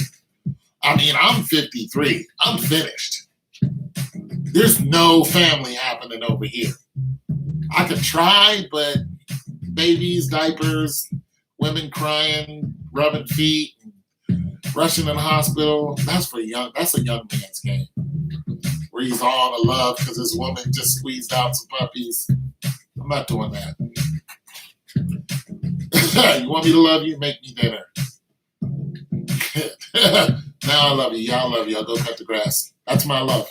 I mean, I'm 53. I'm finished. There's no family happening over here. I could try, but babies, diapers, women crying, rubbing feet, rushing in the hospital, that's a young man's game. Where he's all in love because his woman just squeezed out some puppies. I'm not doing that. You want me to love you? Make me dinner. Now I love you. Yeah, I love you. I'll go cut the grass. That's my love.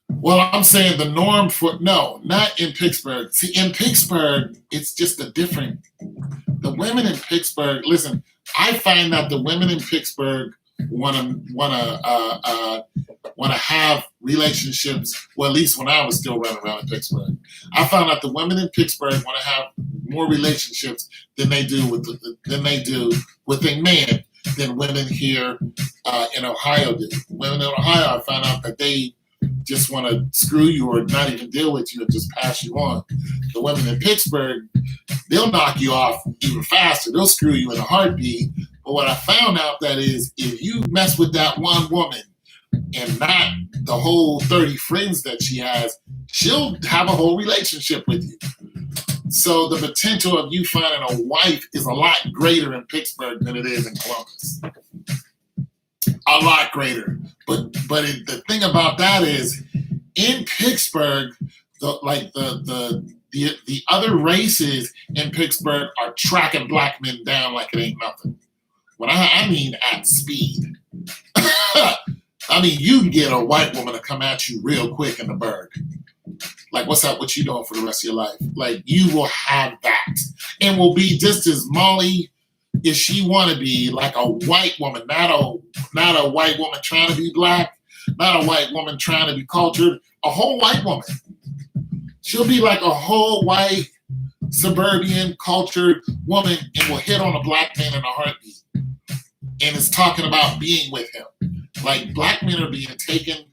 Well, I'm saying the norm not in Pittsburgh. See, in Pittsburgh, it's just the women in Pittsburgh, listen, I find that the women in Pittsburgh want to have relationships. Well, at least when I was still running around in Pittsburgh, I found that the women in Pittsburgh want to have more relationships than they do with a man than women here in Ohio do. Women in Ohio, I found out that they just want to screw you or not even deal with you and just pass you on. The women in Pittsburgh, they'll knock you off even faster. They'll screw you in a heartbeat. But what I found out that is if you mess with that one woman and not the whole 30 friends that she has, she'll have a whole relationship with you. So the potential of you finding a wife is a lot greater in Pittsburgh than it is in Columbus. A lot greater. But the thing about that is, in Pittsburgh, the other races in Pittsburgh are tracking black men down like it ain't nothing. When I mean at speed. I mean, you can get a white woman to come at you real quick in the burg. Like, what's up? What you doing for the rest of your life? Like, you will have that. And will be just as Molly if she want to be like a white woman, not a white woman trying to be black, not a white woman trying to be cultured, a whole white woman. She'll be like a whole white, suburban, cultured woman and will hit on a black man in a heartbeat. and is talking about being with him. Like black men are being taken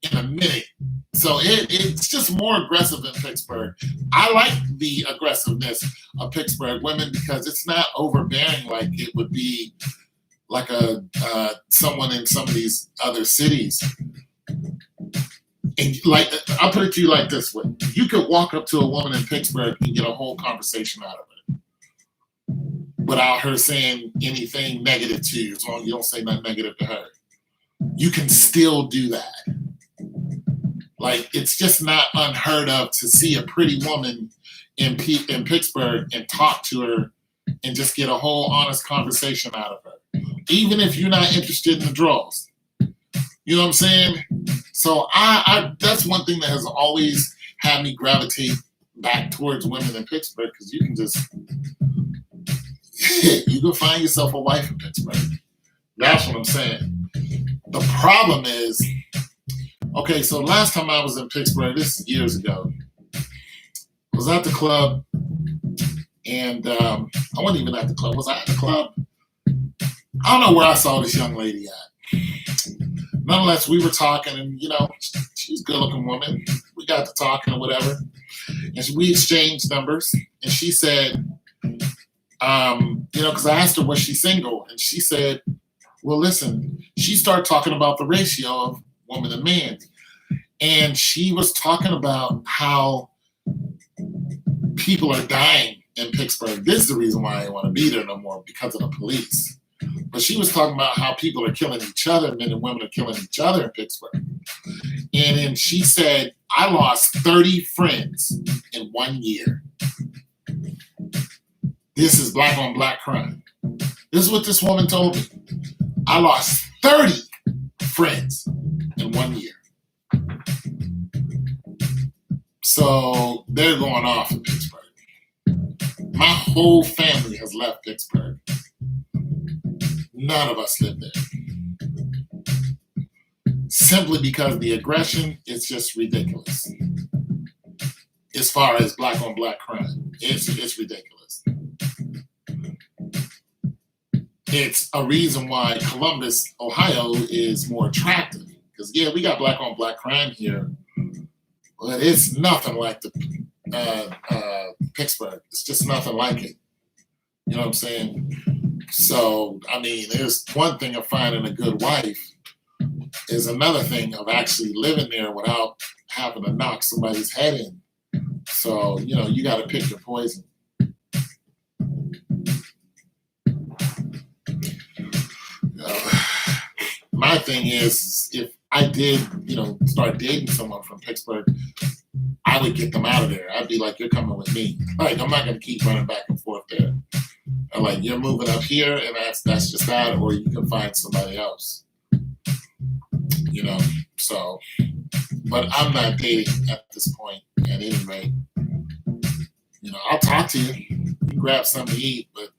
in a minute. So it's just more aggressive in Pittsburgh. I like the aggressiveness of Pittsburgh women because it's not overbearing like it would be like a someone in some of these other cities. And like I'll put it to you like this way: you could walk up to a woman in Pittsburgh and get a whole conversation out of her without her saying anything negative to you, as long as you don't say nothing negative to her. You can still do that. Like it's just not unheard of to see a pretty woman in Pittsburgh and talk to her and just get a whole honest conversation out of her, even if you're not interested in the draws. You know what I'm saying? So I that's one thing that has always had me gravitate back towards women in Pittsburgh because you can just you can find yourself a wife in Pittsburgh. That's what I'm saying. The problem is, okay, so last time I was in Pittsburgh, this is years ago, I was at the club, and I wasn't even at the club. Was I at the club? I don't know where I saw this young lady at. Nonetheless, we were talking, and she's a good-looking woman. We got to talking or whatever, and we exchanged numbers. And she said, because I asked her was she single, and she said, "Well, listen." She started talking about the ratio of woman and man, and she was talking about how people are dying in Pittsburgh. This is the reason why I didn't want to be there no more, because of the police. But she was talking about how people are killing each other, men and women are killing each other in Pittsburgh. And then she said, I lost 30 friends in 1 year. This is black on black crime. This is what this woman told me. I lost 30 friends in 1 year. So they're going off in Pittsburgh. My whole family has left Pittsburgh. None of us live there. Simply because the aggression is just ridiculous. As far as black on black crime, it's ridiculous. It's a reason why Columbus, Ohio is more attractive. Because, yeah, we got black on black crime here, but it's nothing like the Pittsburgh. It's just nothing like it. You know what I'm saying? So, I mean, there's one thing of finding a good wife, is another thing of actually living there without having to knock somebody's head in. So, you got to pick your poison. My thing is, if I did, start dating someone from Pittsburgh, I would get them out of there. I'd be like, you're coming with me. Like, I'm not going to keep running back and forth there. I'm like, you're moving up here, and that's just that, or you can find somebody else. So, but I'm not dating at this point at any rate. I'll talk to you. You grab something to eat, but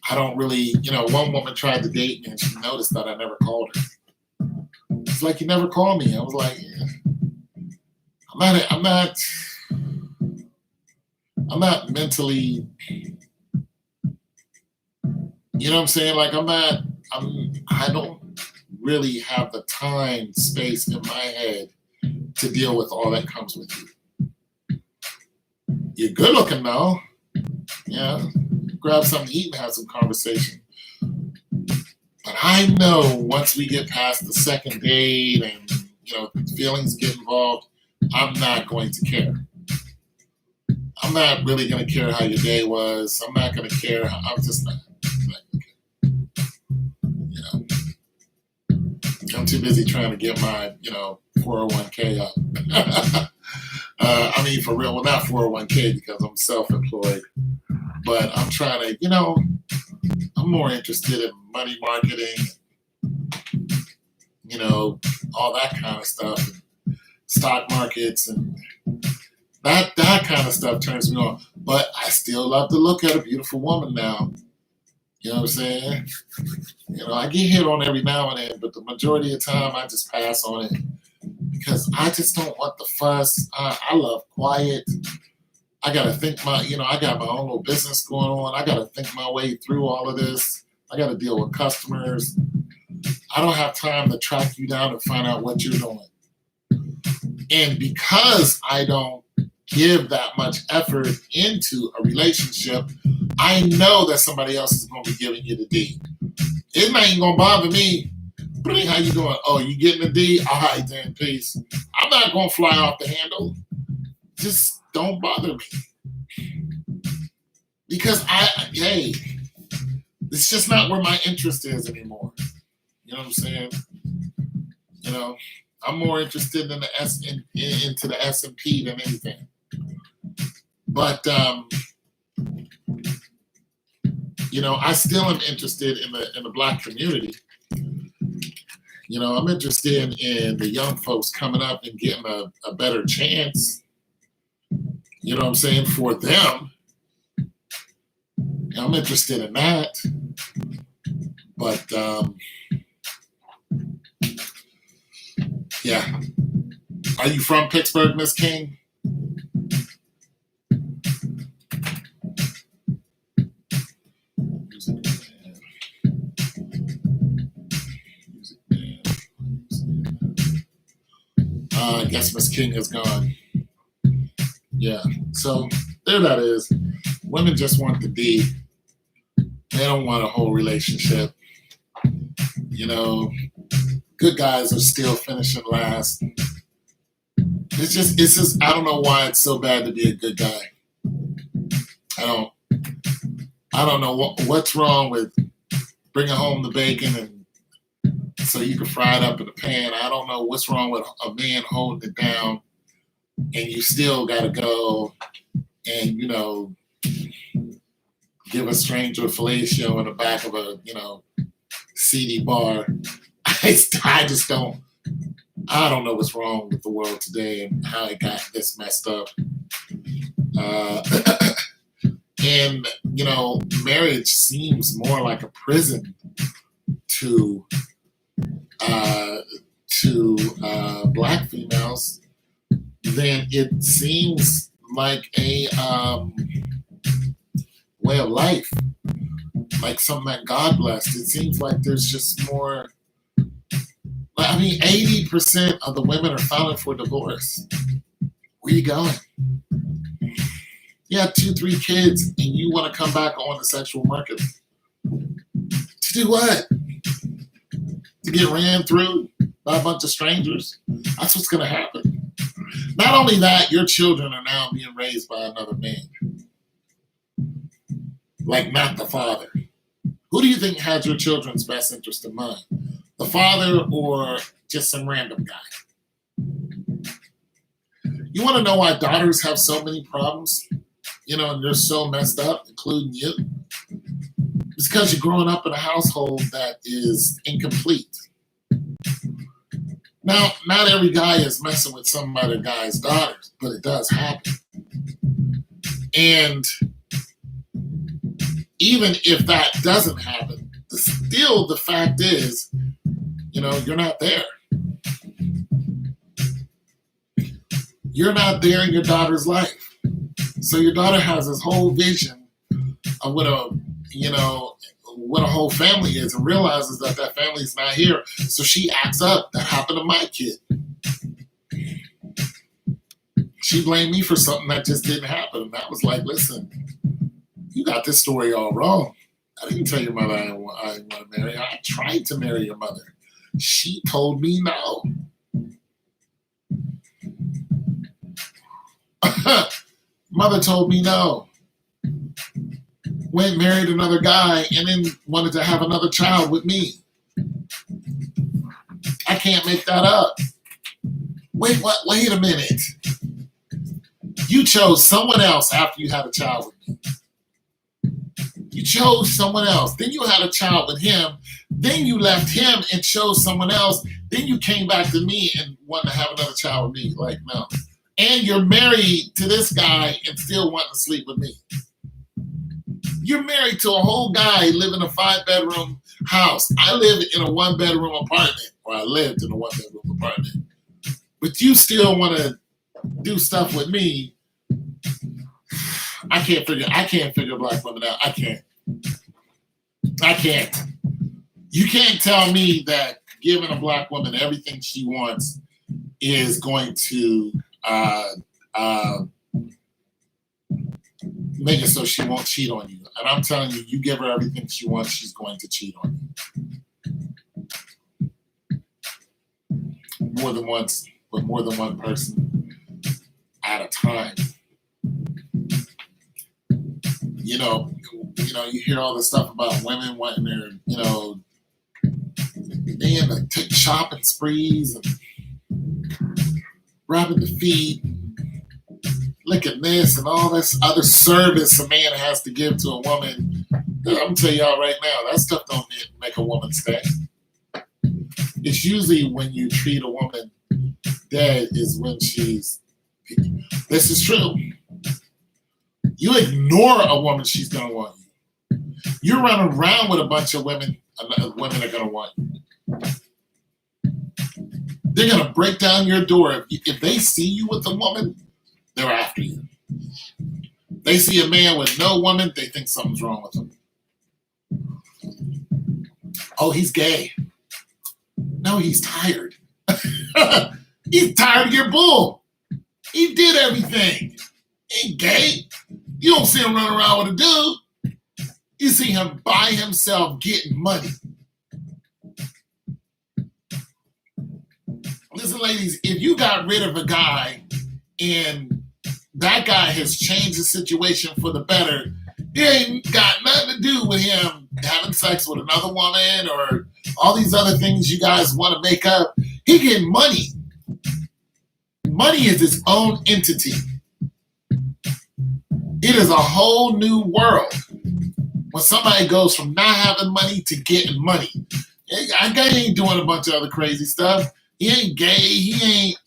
I don't really, one woman tried to date me and she noticed that I never called her. It's like, you never call me. I was like, yeah. I'm not mentally, you know what I'm saying? Like I don't really have the time, space in my head to deal with all that comes with you. You're good looking though. Yeah. Grab something to eat and have some conversation. But I know once we get past the second date and, feelings get involved, I'm not going to care. I'm not really going to care how your day was. I'm not going to care. I'm just not going to care. I'm too busy trying to get my, 401k up. For real, well, not 401k because I'm self-employed, but I'm trying to, I'm more interested in money marketing, all that kind of stuff, and stock markets, and that kind of stuff turns me on. But I still love to look at a beautiful woman now. You know what I'm saying? I get hit on every now and then, but the majority of the time I just pass on it because I just don't want the fuss. I love quiet. I got to think I got my own little business going on. I got to think my way through all of this. I got to deal with customers. I don't have time to track you down and find out what you're doing. And because I don't give that much effort into a relationship, I know that somebody else is going to be giving you the D. It ain't going to bother me. How you doing? Oh, you getting the D? All right, then, peace. I'm not going to fly off the handle. Just don't bother me. Because hey, it's just not where my interest is anymore. You know what I'm saying? You know, I'm more interested in into the S&P than anything. But you know, I still am interested in the Black community. You know, I'm interested in the young folks coming up and getting a better chance. You know what I'm saying, for them. I'm interested in that. But yeah. Are you from Pittsburgh, Miss King? I guess Miss King is gone. Yeah. So there that is. Women just want the D. They don't want a whole relationship. You know, good guys are still finishing last. It's just, I don't know why it's so bad to be a good guy. I don't know what's wrong with bringing home the bacon and so you can fry it up in the pan. I don't know what's wrong with a man holding it down and you still got to go and, you know, give a stranger a fellatio in the back of a, you know, seedy bar. I just don't. I don't know what's wrong with the world today and how it got this messed up. And, you know, marriage seems more like a prison to Black females than it seems like a way of life, like something that God blessed. It seems like there's just more. I mean, 80% of the women are filing for divorce. Where you going? You have 2-3 kids and you want to come back on the sexual market. To do what? To get ran through by a bunch of strangers? That's what's going to happen. Not only that, your children are now being raised by another man. Like not the father. Who do you think had your children's best interest in mind? The father or just some random guy? You want to know why daughters have so many problems? You know, and they're so messed up, including you? It's because you're growing up in a household that is incomplete. Now, not every guy is messing with some other guy's daughters, but it does happen. And even if that doesn't happen, still the fact is, you know, you're not there. You're not there in your daughter's life. So your daughter has this whole vision of what a whole family is and realizes that that family is not here. So she acts up. That happened to my kid. She blamed me for something that just didn't happen. And I was like, listen, you got this story all wrong. I didn't tell your mother I didn't want to marry her. I tried to marry your mother. She told me no. Mother told me no. Went married another guy and then wanted to have another child with me. I can't make that up. Wait a minute. You chose someone else after you had a child with me. You chose someone else. Then you had a child with him. Then you left him and chose someone else. Then you came back to me and wanted to have another child with me. Like, no. And you're married to this guy and still wanting to sleep with me. You're married to a whole guy living in a 5-bedroom house. I live in a 1-bedroom apartment, or I lived in a 1-bedroom apartment. But you still want to do stuff with me. I can't figure Black women out. I can't. I can't. You can't tell me that giving a black woman everything she wants is going to uh, make it so she won't cheat on you. And I'm telling you, you give her everything she wants, she's going to cheat on you. More than once, with more than one person at a time. You hear all this stuff about women wanting their, men to take shopping sprees and rubbing the feet, licking this and all this other service a man has to give to a woman. I'm gonna tell y'all right now, that stuff don't make a woman stay. It's usually when you treat a woman dead is when she's. This is true. You ignore a woman, she's gonna want you. You're running around with a bunch of women are gonna want you. They're gonna break down your door. If they see you with a woman, they're after you. They see a man with no woman, they think something's wrong with him. Oh, he's gay. No, he's tired. He's tired of your bull. He did everything. He ain't gay. You don't see him running around with a dude. You see him by himself getting money. Listen, ladies, if you got rid of a guy and that guy has changed the situation for the better, it ain't got nothing to do with him having sex with another woman or all these other things you guys want to make up. He getting money. Money is its own entity. It is a whole new world. When somebody goes from not having money to getting money, that guy ain't doing a bunch of other crazy stuff. He ain't gay. He ain't,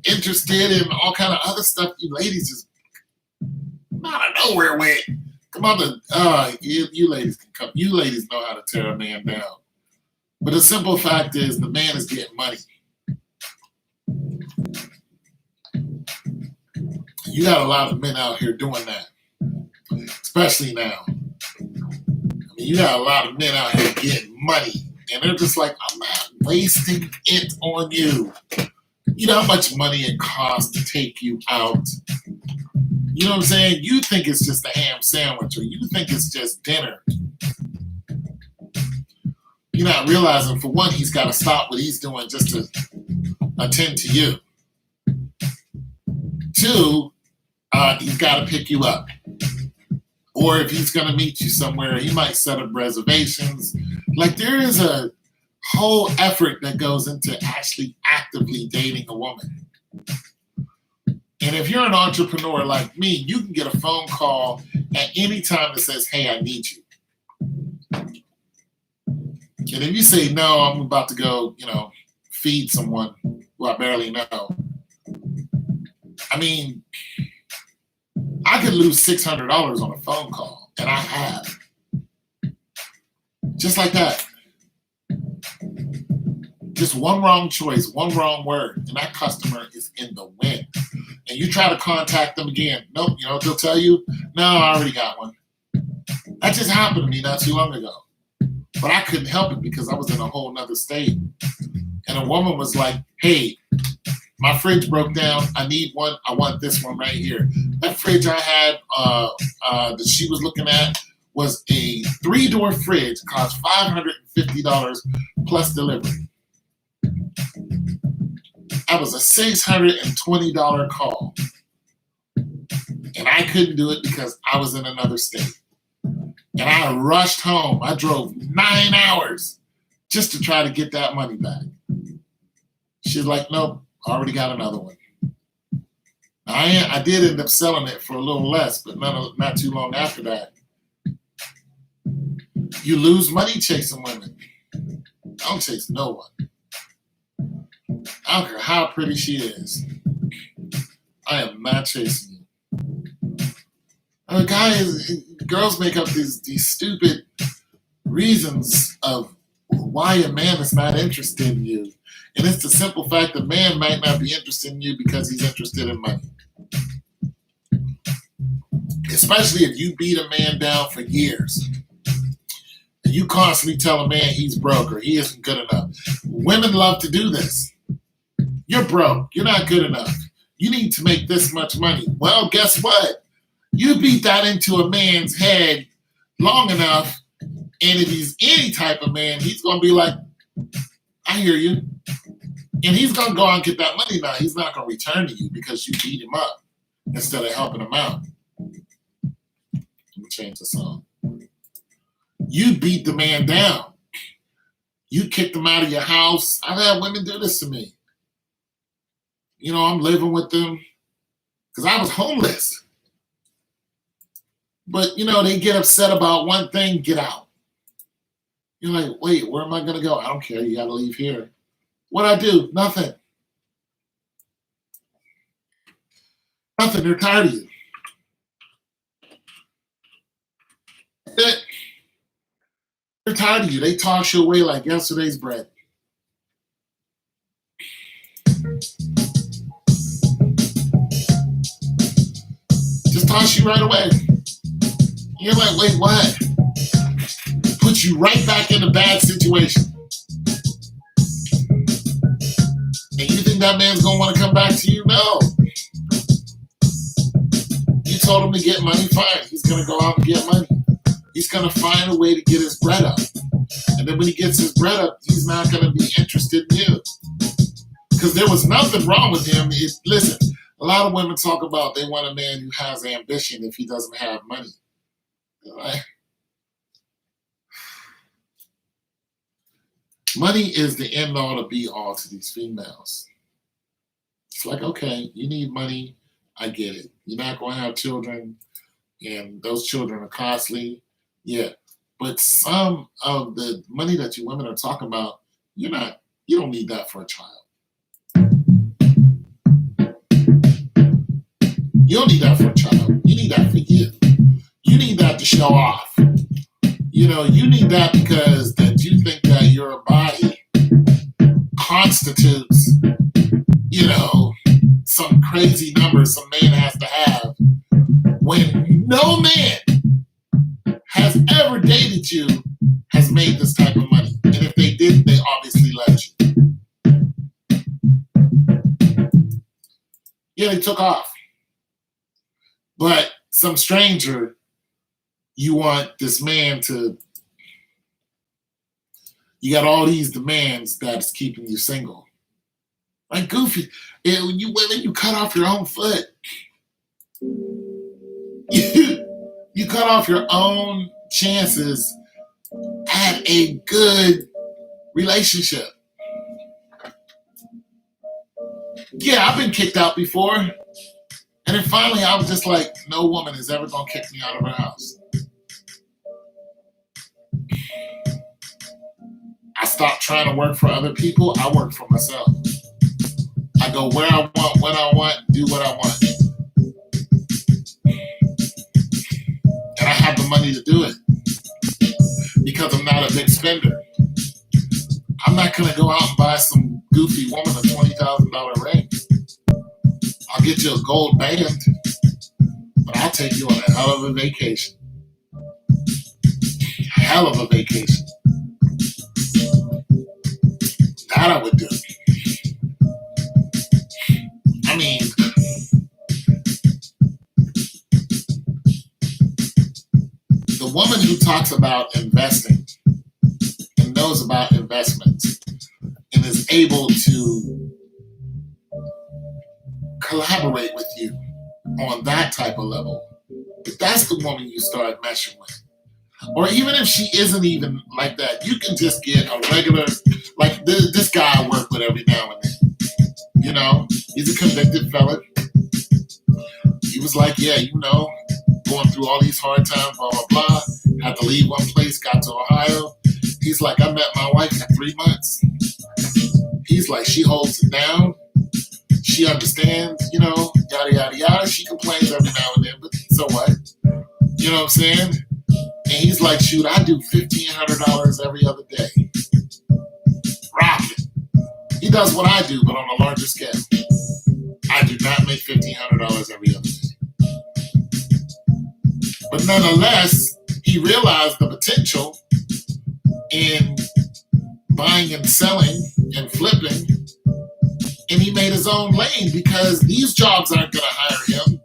interested in all kind of other stuff. You ladies just out of nowhere with. Come on, you ladies can come. You ladies know how to tear a man down. But the simple fact is, the man is getting money. You got a lot of men out here doing that, especially now. You got a lot of men out here getting money, and they're just like, I'm not wasting it on you. You know how much money it costs to take you out. You know what I'm saying? You think it's just a ham sandwich, or you think it's just dinner. You're not realizing, for one, he's got to stop what he's doing just to attend to you. Two, he's got to pick you up. Or if he's going to meet you somewhere, he might set up reservations. Like, there is a whole effort that goes into actually actively dating a woman. And if you're an entrepreneur like me, you can get a phone call at any time that says, hey, I need you. And if you say, no, I'm about to go, feed someone who I barely know. I mean, I could lose $600 on a phone call, and I have. Just like that. Just one wrong choice, one wrong word, and that customer is in the wind. And you try to contact them again. Nope, they'll tell you, no, I already got one. That just happened to me not too long ago. But I couldn't help it because I was in a whole nother state. And a woman was like, hey, my fridge broke down. I need one. I want this one right here. That fridge I had that she was looking at was a 3-door fridge, cost $550 plus delivery. That was a $620 call. And I couldn't do it because I was in another state. And I rushed home. I drove 9 hours just to try to get that money back. She's like, nope, I already got another one. I did end up selling it for a little less, but not too long after that. You lose money chasing women. I don't chase no one. I don't care how pretty she is. I am not chasing you. Girls make up these stupid reasons of why a man is not interested in you. And it's the simple fact that man might not be interested in you because he's interested in money. especially if you beat a man down for years. And you constantly tell a man he's broke or he isn't good enough. Women love to do this. You're broke. You're not good enough. You need to make this much money. Well, guess what? You beat that into a man's head long enough, and if he's any type of man, he's going to be like, I hear you. And he's going to go out and get that money now. He's not going to return to you because you beat him up instead of helping him out. Let me change the song. You beat the man down. You kicked him out of your house. I've had women do this to me. You know, I'm living with them because I was homeless. But, you know, they get upset about one thing, get out. You're like, wait, where am I going to go? I don't care. You got to leave here. What'd I do? Nothing. Nothing. They're tired of you. They're tired of you. They toss you away like yesterday's bread. Just toss you right away. You're like, wait, what? Put you right back in a bad situation. And you think that man's gonna want to come back to you? No. You told him to get money, fine. He's gonna go out and get money. He's gonna find a way to get his bread up. And then when he gets his bread up, he's not gonna be interested in you. Because there was nothing wrong with him. Listen, a lot of women talk about they want a man who has ambition if he doesn't have money. Right? Money is the end all to be all to these females. It's like, okay, you need money. I get it. You're not going to have children, and those children are costly. Yeah. But some of the money that you women are talking about, you don't need that for a child. You don't need that for a child. You need that for you. You need that to show off. You know, you need that because that you think that your body constitutes, you know, some crazy number some man has to have when no man has ever dated you has made this type of money. And if they did, they obviously left you. Yeah, they took off. But some stranger, you want this man to, you got all these demands that's keeping you single. Like Goofy, when you women, you cut off your own foot. You cut off your own chances at a good relationship. Yeah, I've been kicked out before. And then finally, I was just like, no woman is ever going to kick me out of her house. I stopped trying to work for other people. I work for myself. I go where I want, when I want, do what I want. And I have the money to do it because I'm not a big spender. I'm not going to go out and buy some goofy woman a $20,000 ring. I'll get you a gold band, but I'll take you on a hell of a vacation. Hell of a vacation. That I would do. I mean, the woman who talks about investing and knows about investments and is able to collaborate with you on that type of level, that's the woman you start meshing with. Or even if she isn't even like that, you can just get a regular, like this guy I work with every now and then. You know, he's a convicted felon. He was like, yeah, you know, going through all these hard times, blah, blah, blah. Had to leave one place, got to Ohio. He's like, I met my wife in 3 months. He's like, she holds it down. She understands, you know, yada, yada, yada. She complains every now and then, but so what? You know what I'm saying? And he's like, shoot, I do $1,500 every other day. Rocket. He does what I do, but on a larger scale. I do not make $1,500 every other day. But nonetheless, he realized the potential in buying and selling and flipping, and he made his own lane because these jobs aren't going to hire him.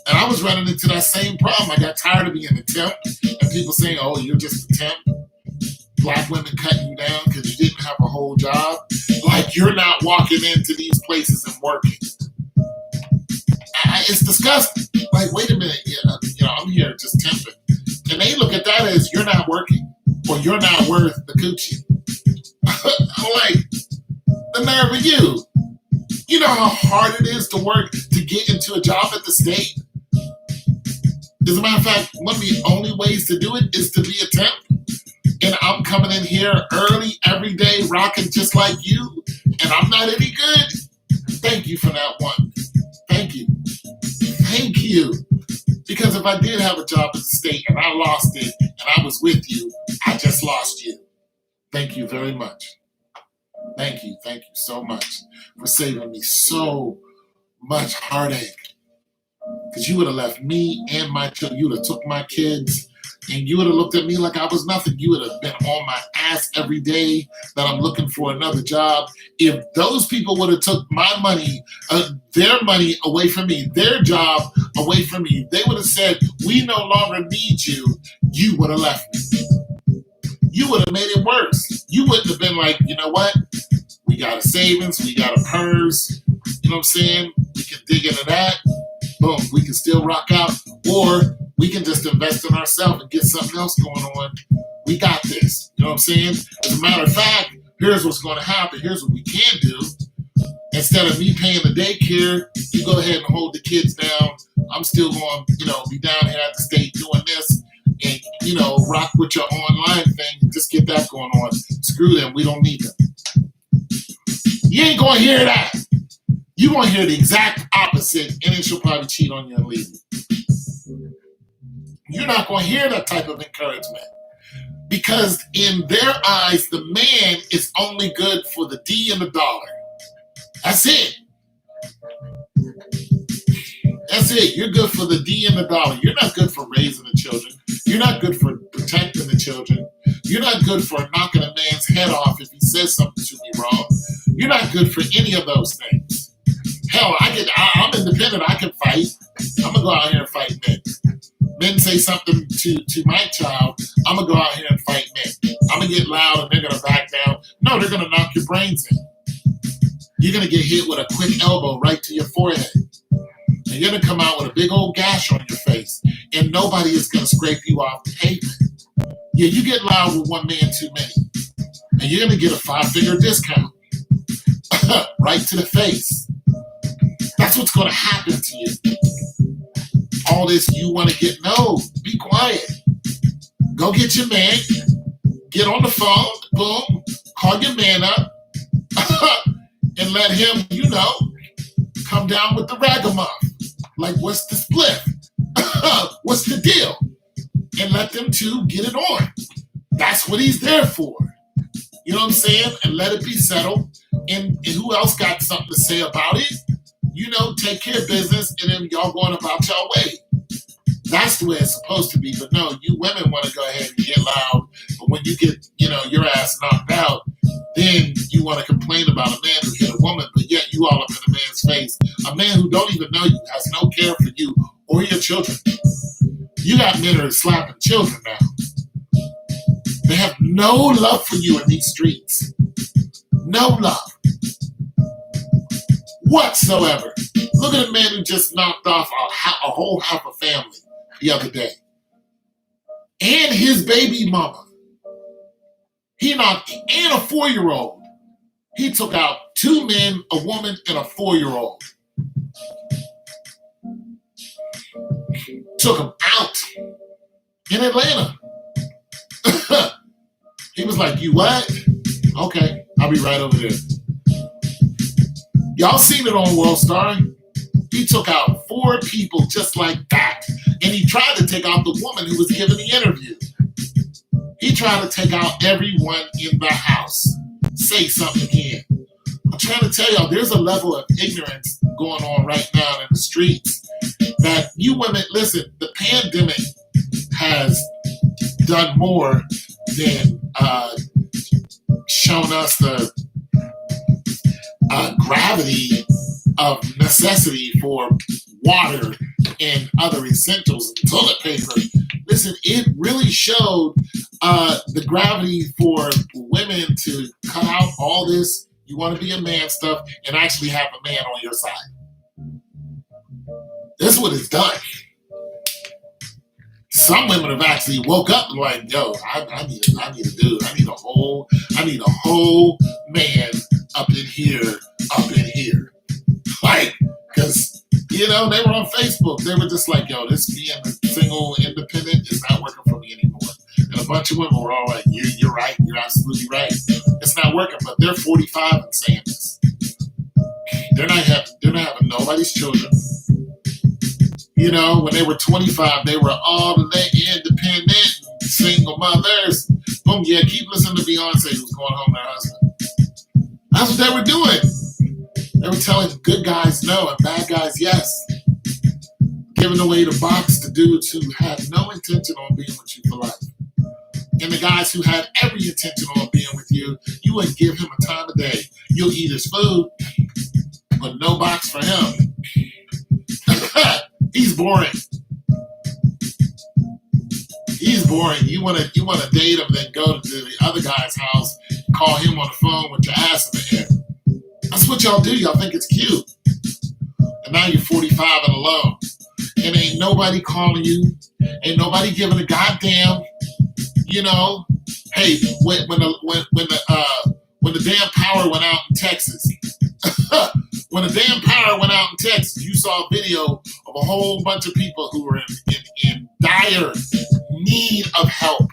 And I was running into that same problem. I got tired of being a temp and people saying, oh, you're just a temp. Black women cutting you down because you didn't have a whole job. Like you're not walking into these places and working. It's disgusting. Like, wait a minute, I'm here just temping. And they look at that as you're not working or you're not worth the coochie. I'm like, the nerve of you. You know how hard it is to work to get into a job at the state? As a matter of fact, one of the only ways to do it is to be a temp. And I'm coming in here early every day, rocking just like you, and I'm not any good. Thank you for that one. Thank you. Thank you. Because if I did have a job at the state and I lost it and I was with you, I just lost you. Thank you very much. Thank you so much for saving me so much heartache. Because you would have left me and my children, you would have took my kids, and you would have looked at me like I was nothing. You would have been on my ass every day that I'm looking for another job. If those people would have took my money, their money away from me, their job away from me, they would have said, we no longer need you, you would have left me. You would have made it worse. You wouldn't have been like, you know what? We got a savings, we got a purse, you know what I'm saying? We can dig into that. Boom, we can still rock out. Or we can just invest in ourselves and get something else going on. We got this. You know what I'm saying? As a matter of fact, here's what's going to happen. Here's what we can do. Instead of me paying the daycare, you go ahead and hold the kids down. I'm still going to, be down here at the state doing this and, rock with your online thing and just get that going on. Screw them. We don't need them. You ain't going to hear that. You're going to hear the exact opposite, and then she'll probably cheat on you and leave you. You're not going to hear that type of encouragement because in their eyes, the man is only good for the D and the dollar. That's it. That's it. You're good for the D and the dollar. You're not good for raising the children. You're not good for protecting the children. You're not good for knocking a man's head off if he says something to me wrong. You're not good for any of those things. Hell, I'm independent. I can fight. I'm going to go out here and fight men. Men say something to my child, I'm going to go out here and fight men. I'm going to get loud and they're going to back down. No, they're going to knock your brains in. You're going to get hit with a quick elbow right to your forehead. And you're going to come out with a big old gash on your face. And nobody is going to scrape you off the pavement. Yeah, you get loud with one man too many. And you're going to get a 5-figure discount. Right to the face. That's what's going to happen to you. All this you want to get, no, be quiet. Go get your man. Get on the phone. Boom. Call your man up. And let him, come down with the ragamuffin. Like, what's the split? What's the deal? And let them two get it on. That's what he's there for. You know what I'm saying? And let it be settled. And who else got something to say about it? Take care of business, and then y'all going about y'all way. That's the way it's supposed to be. But no, you women want to go ahead and get loud. But when you get, your ass knocked out, then you want to complain about a man who hit a woman, but yet you all up in a man's face. A man who don't even know you, has no care for you or your children. You got men who are slapping children now. They have no love for you in these streets. No love. Whatsoever. Look at a man who just knocked off a whole half a family the other day. And his baby mama. He knocked, and a 4-year-old. He took out 2 men, a woman, and a 4-year-old. Took them out in Atlanta. He was like, you what? Okay, I'll be right over there. Y'all seen it on World Star? He took out 4 people just like that. And he tried to take out the woman who was giving the interview. He tried to take out everyone in the house. Say something again. I'm trying to tell y'all, there's a level of ignorance going on right now in the streets. that you women, listen, the pandemic has done more than shown us the gravity of necessity for water and other essentials and toilet paper. Listen, it really showed the gravity for women to cut out all this "you want to be a man" stuff and actually have a man on your side. That's what it's done. Some women have actually woke up and like, yo, I need a dude. I need a whole man up in here. Like, because, they were on Facebook. They were just like, yo, this being single, independent is not working for me anymore. And a bunch of women were all like, you're right. You're absolutely right. It's not working. But they're 45 and saying this. They're not having nobody's children. When they were 25, they were all independent, single mothers. Boom, yeah, keep listening to Beyonce, who's going home to her husband. That's what they were doing. They were telling good guys no and bad guys yes. Giving away the box to dudes who had no intention on being with you for life. And the guys who had every intention on being with you, you wouldn't give him a time of day. You'll eat his food, but no box for him. He's boring. He's boring. You wanna date him, then go to the other guy's house, call him on the phone with your ass in the air. That's what y'all do. Y'all think it's cute. And now you're 45 and alone. And ain't nobody calling you. Ain't nobody giving a goddamn. Hey, when the damn power went out in Texas. When the damn power went out in Texas, you saw a video of a whole bunch of people who were in dire need of help.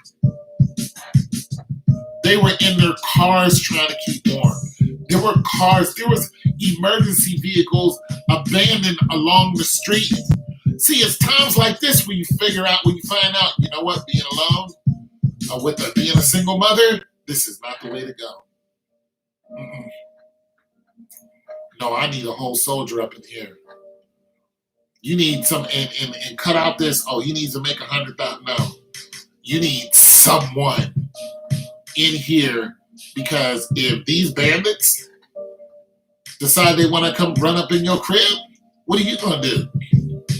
They were in their cars trying to keep warm. There was emergency vehicles abandoned along the street. See, it's times like this when you find out, you know what, being alone, being a single mother, this is not the way to go. Mm-mm. No, I need a whole soldier up in here. You need some, and cut out this, he needs to make 100,000. No, you need someone in here, because if these bandits decide they want to come run up in your crib, what are you going to do?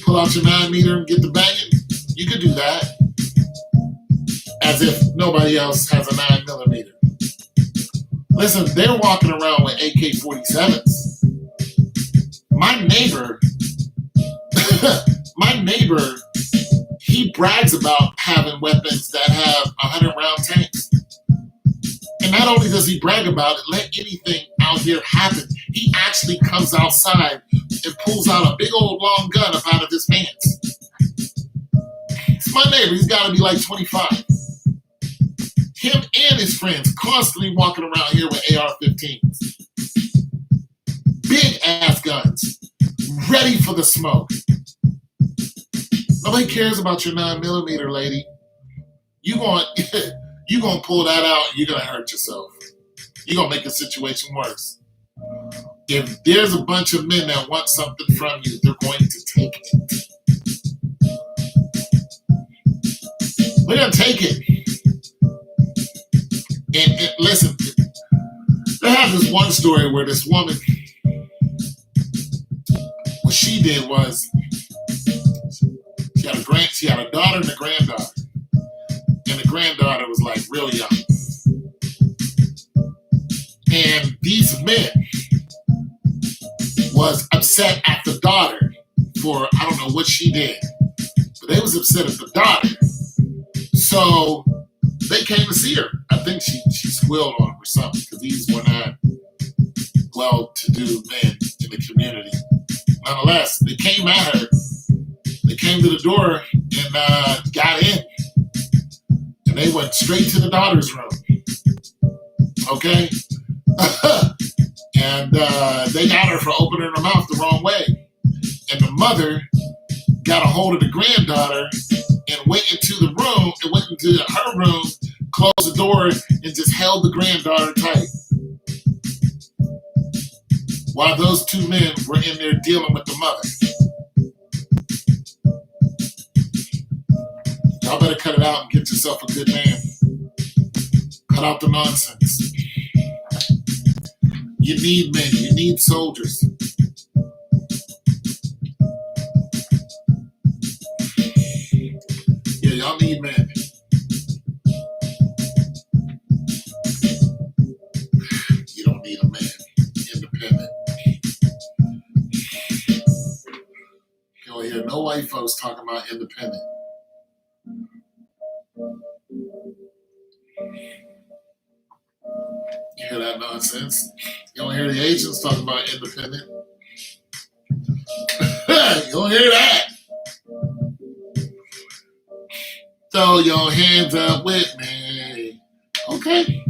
Pull out your 9mm and get the banging? You could do that. As if nobody else has a 9mm. Listen, they're walking around with AK-47s. My neighbor, he brags about having weapons that have 100-round tanks. And not only does he brag about it, let anything out here happen, he actually comes outside and pulls out a big old long gun up out of his pants. It's my neighbor. He's got to be like 25. Him and his friends constantly walking around here with AR-15s. Big ass guns, ready for the smoke. Nobody cares about your 9mm, lady. You gonna pull that out, you're gonna hurt yourself. You're gonna make a situation worse. If there's a bunch of men that want something from you, they're going to take it. They're gonna take it. And listen, they have this one story where this woman, what she did was, she had a daughter and a granddaughter. And the granddaughter was like real young. And these men was upset at the daughter for, I don't know what she did, but they was upset at the daughter. So they came to see her. I think she squealed on him or something, because these were not well-to-do men in the community. Nonetheless, they came at her. They came to the door and got in. And they went straight to the daughter's room. Okay? And they got her for opening her mouth the wrong way. And the mother got a hold of the granddaughter and went into her room, closed the door, and just held the granddaughter tight. While those two men were in there dealing with the mother. Y'all better cut it out and get yourself a good man. Cut out the nonsense. You need men. You need soldiers. Yeah, y'all need men. You don't need a man. Independent. You don't hear no white folks talking about independent. You hear that nonsense? You don't hear the Asians talking about independent. You don't hear that. Throw your hands up with me. Okay.